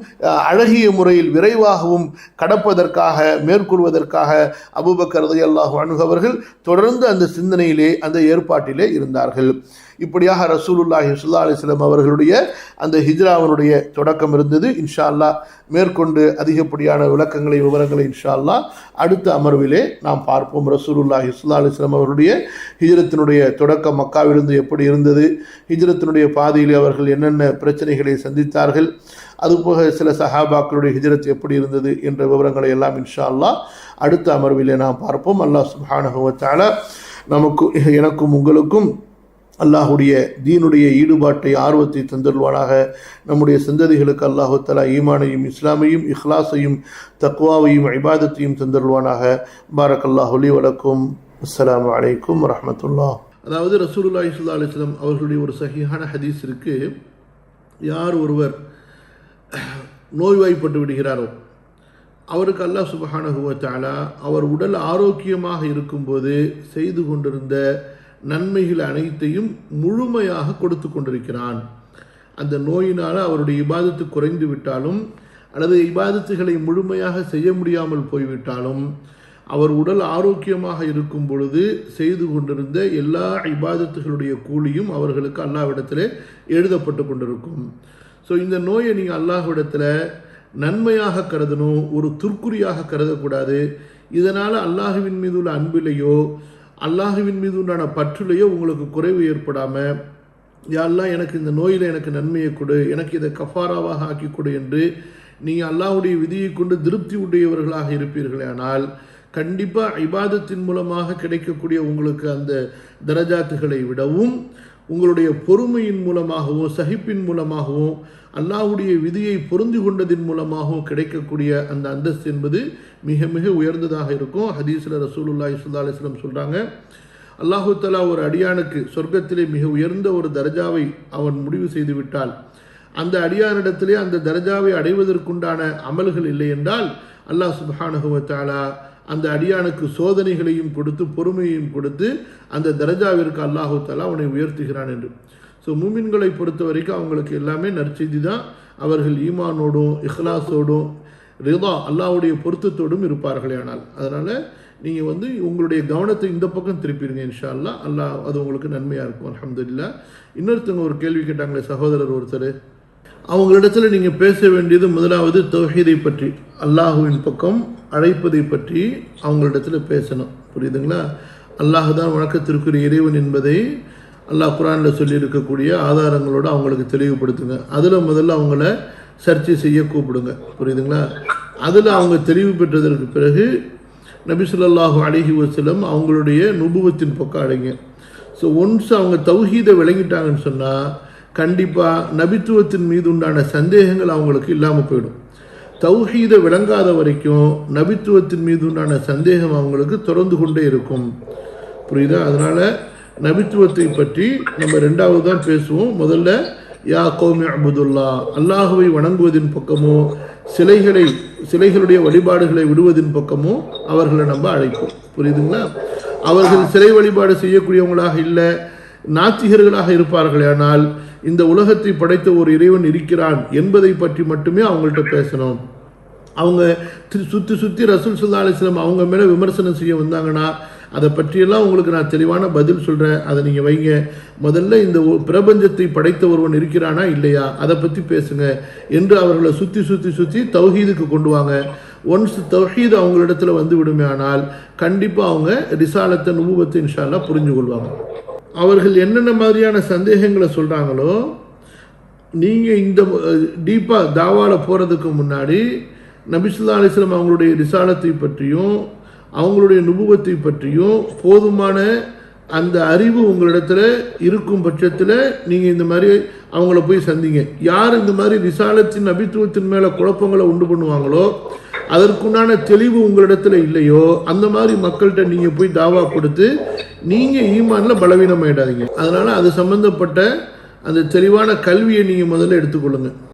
அழகிய முறையில் விரைவாகவும் கடப்பதற்காக மேற்கொள்வதற்காக அபூபக்கர் ரலியல்லாஹு அன்ஹு அவர்கள் தொடர்ந்து அந்த சிந்தனையிலே, அந்த ஏற்பாட்டிலே இருந்தார்கள். இப்படியாக ரசூலுல்லாஹி ஸல்லல்லாஹு அலைஹி வஸல்லம் அவர்களுடைய அந்த ஹிஜ்ராவினுடைய தொடக்கம் இருந்தது. இன்ஷா அல்லாஹ் மேற்கொண்டு அதிகப்படியான விளக்கங்களை, விவரங்களை இன்ஷா அல்லாஹ் அடுத்த அமர்விலே நாம் பார்ப்போம். ரசூலுல்லாஹி ஸல்லல்லாஹு அலைஹி வஸல்லம் அவர்களுடைய ஹிஜ்ரத்தினுடைய தொடக்கம் மக்காவிலிருந்து எப்படி இருந்தது, ஹிஜ்ரத்தினுடைய பாதையிலே அவர்கள் என்னென்ன பிரச்சனைகளை சந்தித்தார்கள், அதுபோக சில சஹாபாக்களுடைய ஹிஜ்ரத் எப்படி இருந்தது என்ற விவரங்களை எல்லாம் இன்ஷா அல்லாஹ் அடுத்த அமர்விலே நாம் பார்ப்போம். அல்லாஹ் சுப்ஹானஹு வ தஆலா எனக்கும் உங்களுக்கும் அல்லாஹுடைய தீனுடைய ஈடுபாட்டை, ஆர்வத்தை தந்தருள்வானாக. நம்முடைய சந்ததிகளுக்கு அல்லாஹு தஆலா ஈமானையும், இஸ்லாமையும், இஹ்லாஸையும், தக்வாவையும், இபாதத்தையும் தந்தருள்வானாக. பாரக்கல்லாஹு லி வலக்கும். அஸ்ஸலாமு அலைக்கும் வரஹ்மத்துல்லாஹ். அதாவது ரசூலுல்லாஹி ஸல்லல்லாஹு அலைஹி வஸல்லம் அவர்களுடைய ஒரு சஹீஹான ஹதீஸ் இருக்கு. யார் ஒருவர் நோய்வாய்ப்பட்டு விடுகிறாரோ அவருக்கு அல்லாஹ் சுப்ஹானஹு வ தஆலா அவர் உடல் ஆரோக்கியமாக இருக்கும்போது செய்து கொண்டிருந்த நன்மைகள் அனைத்தையும் முழுமையாக கொடுத்து கொண்டிருக்கிறான். அந்த நோயினால் அவருடைய இபாதத்து குறைந்து விட்டாலும் அல்லது இபாதத்துகளை முழுமையாக செய்ய முடியாமல் போய்விட்டாலும் அவர் உடல் ஆரோக்கியமாக இருக்கும் பொழுது செய்து கொண்டிருந்த எல்லா இபாதத்துகளுடைய கூலியும் அவர்களுக்கு அல்லாஹ்விடத்தில் எழுதப்பட்டு கொண்டிருக்கும். ஸோ இந்த நோயை நீங்கள் அல்லாஹ்விடத்தில் நன்மையாக கருதணும், ஒரு துர்க்குறியாக கருதக்கூடாது. இதனால் அல்லாஹுவின் மீது உள்ள அன்பிலையோ அல்லாஹுவின் மீது உண்டான பற்றுலையோ உங்களுக்கு குறைவு ஏற்படாமல், யா அல்லாஹ் எனக்கு இந்த நோயில் எனக்கு நன்மையை கொடு, எனக்கு இதை கஃபாராவாக ஆக்கி கொடு என்று நீங்கள் அல்லாஹுடைய விதியை கொண்டு திருப்தி உடையவர்களாக இருப்பீர்களே ஆனால் கண்டிப்பாக இபாதத்தின் மூலமாக கிடைக்கக்கூடிய உங்களுக்கு அந்த தரஜாத்துகளை விடவும் உங்களுடைய பொறுமையின் மூலமாகவும் சகிப்பின் மூலமாகவும் அல்லாஹுடைய விதியை பொருந்தி கொண்டதின் மூலமாகவும் கிடைக்கக்கூடிய அந்த அந்தஸ்து என்பது மிக மிக உயர்ந்ததாக இருக்கும். ஹதீஸில் ரசூலுல்லாஹி ஸல்லல்லாஹு அலைஹி வஸல்லம் சொல்கிறாங்க, அல்லாஹு தஆலா ஒரு அடியானுக்கு சொர்க்கத்திலே மிக உயர்ந்த ஒரு தரஜாவை அவன் முடிவு செய்து விட்டால் அந்த அடியானிடத்திலே அந்த தரஜாவை அடைவதற்குண்டான அமல்கள் இல்லை என்றால் அல்லாஹ் சுப்ஹானஹு வ தஆலா அந்த அடியானுக்கு சோதனைகளையும் கொடுத்து பொறுமையையும் கொடுத்து அந்த தரஜாவிற்கு அல்லாஹு தஆலா அவனை உயர்த்துகிறான் என்று. ஸோ மூமின்களை பொறுத்த வரைக்கும் அவங்களுக்கு எல்லாமே நற்செய்தி தான். அவர்கள் ஈமானோடும் இஹ்லாஸோடும் ரிதா அல்லாஹ்வுடைய பொருத்தத்தோடும் இருப்பார்களே. ஆனால் அதனால் நீங்கள் உங்களுடைய கவனத்தை இந்த பக்கம் திருப்பிடுங்க. இன்ஷா அல்லாஹ் அல்லாஹ் அது உங்களுக்கு நன்மையாக இருக்கும். அல்ஹம்துலில்லாஹ். இன்னொருத்தவங்க ஒரு கேள்வி கேட்டாங்களே சகோதரர் ஒருத்தர், அவங்களிடத்துல நீங்கள் பேச வேண்டியது முதலாவது தௌஹீதை பற்றி, அல்லாஹுவின் பக்கம் அழைப்பதை பற்றி அவங்களிடத்துல பேசணும். புரியுதுங்களா? அல்லாஹ் தான் வணக்கத்திற்குரிய இறைவன் என்பதை அல்லாஹ் குர்ஆனில் சொல்லியிருக்கக்கூடிய ஆதாரங்களோடு அவங்களுக்கு தெளிவுபடுத்துங்க. அதில் முதல்ல அவங்கள சர்ச்சை செய்ய கூப்பிடுங்க. புரியுதுங்களா? அதில் அவங்க தெளிவு பெற்றதற்கு பிறகு நபி ஸல்லல்லாஹு அலைஹி வஸல்லம் அவங்களுடைய நுபுவத்தின் பக்கம் அடைங்க. ஸோ ஒன்ஸ் அவங்க தௌஹீதை விளங்கிட்டாங்கன்னு சொன்னால் கண்டிப்பாக நபித்துவத்தின் மீது உண்டான சந்தேகங்கள் அவங்களுக்கு இல்லாமல் போயிடும். தௌஹீதை விளங்காத வரைக்கும் நபித்துவத்தின் மீது உண்டான சந்தேகம் அவங்களுக்கு தொடர்ந்து கொண்டே இருக்கும். புரியுதா? அதனால் நபித்துவத்தை பற்றி நம்ம ரெண்டாவது தான் பேசுவோம். முதல்ல யா கௌமி அபுதுல்லா, அல்லாஹுவை வணங்குவதின் பக்கமோ சிலைகளுடைய வழிபாடுகளை விடுவதின் பக்கமோ அவர்களை நம்ம அழைப்போம். புரியுதுங்களா? அவர்கள் சிலை வழிபாடு செய்யக்கூடியவங்களாக இல்லை, நாத்திகர்களாக இருப்பார்கள். ஆனால் இந்த உலகத்தை படைத்த ஒரு இறைவன் இருக்கிறான் என்பதை பற்றி மட்டுமே அவங்கள்ட்ட பேசணும். அவங்க சுற்றி ரசூல் ஸல்லல்லாஹு அலைஹி வஸல்லம் அவங்க மேலே விமர்சனம் செய்ய வந்தாங்கன்னா அதை பற்றியெல்லாம் உங்களுக்கு நான் தெளிவான பதில் சொல்கிறேன், அதை நீங்கள் வைங்க. முதல்ல இந்த பிரபஞ்சத்தை படைத்த ஒருவன் இருக்கிறானா இல்லையா அதை பற்றி பேசுங்க என்று அவர்களை சுற்றி தௌஹீதுக்கு கொண்டு வாங்க. ஒன்ஸ் தௌஹீது அவங்களிடத்துல வந்து விடுமே ஆனால் கண்டிப்பாக அவங்க ரிசாலத்தை நுபுவத்தை இன்ஷா அல்லாஹ் புரிஞ்சு கொள்வாங்க. அவர்கள் என்னென்ன மாதிரியான சந்தேகங்களை சொல்கிறாங்களோ நீங்கள் இந்த டீப்பாக தாவாவில் போகிறதுக்கு முன்னாடி நபி ஸல்லல்லாஹு அலைஹி வஸல்லம் அவங்களுடைய ரிசாலத்தை பற்றியும் அவங்களுடைய நுபுவத்தை பற்றியும் போதுமான அந்த அறிவு உங்களிடத்துல இருக்கும் பட்சத்தில் நீங்கள் இந்த மாதிரி அவங்கள போய் சந்திங்க. யார் இந்த மாதிரி ரிசாலத்தின் நபித்துவத்தின் மேலே குழப்பங்களை உண்டு பண்ணுவாங்களோ, அதற்குண்டான தெளிவு உங்களிடத்துல இல்லையோ, அந்த மாதிரி மக்கள்கிட்ட நீங்கள் போய் தாவா கொடுத்து நீங்கள் ஈமானில் பலவீனமாயிடாதீங்க. அதனால் அது சம்பந்தப்பட்ட அந்த தெளிவான கல்வியை நீங்கள் முதல்ல எடுத்துக்கொள்ளுங்க.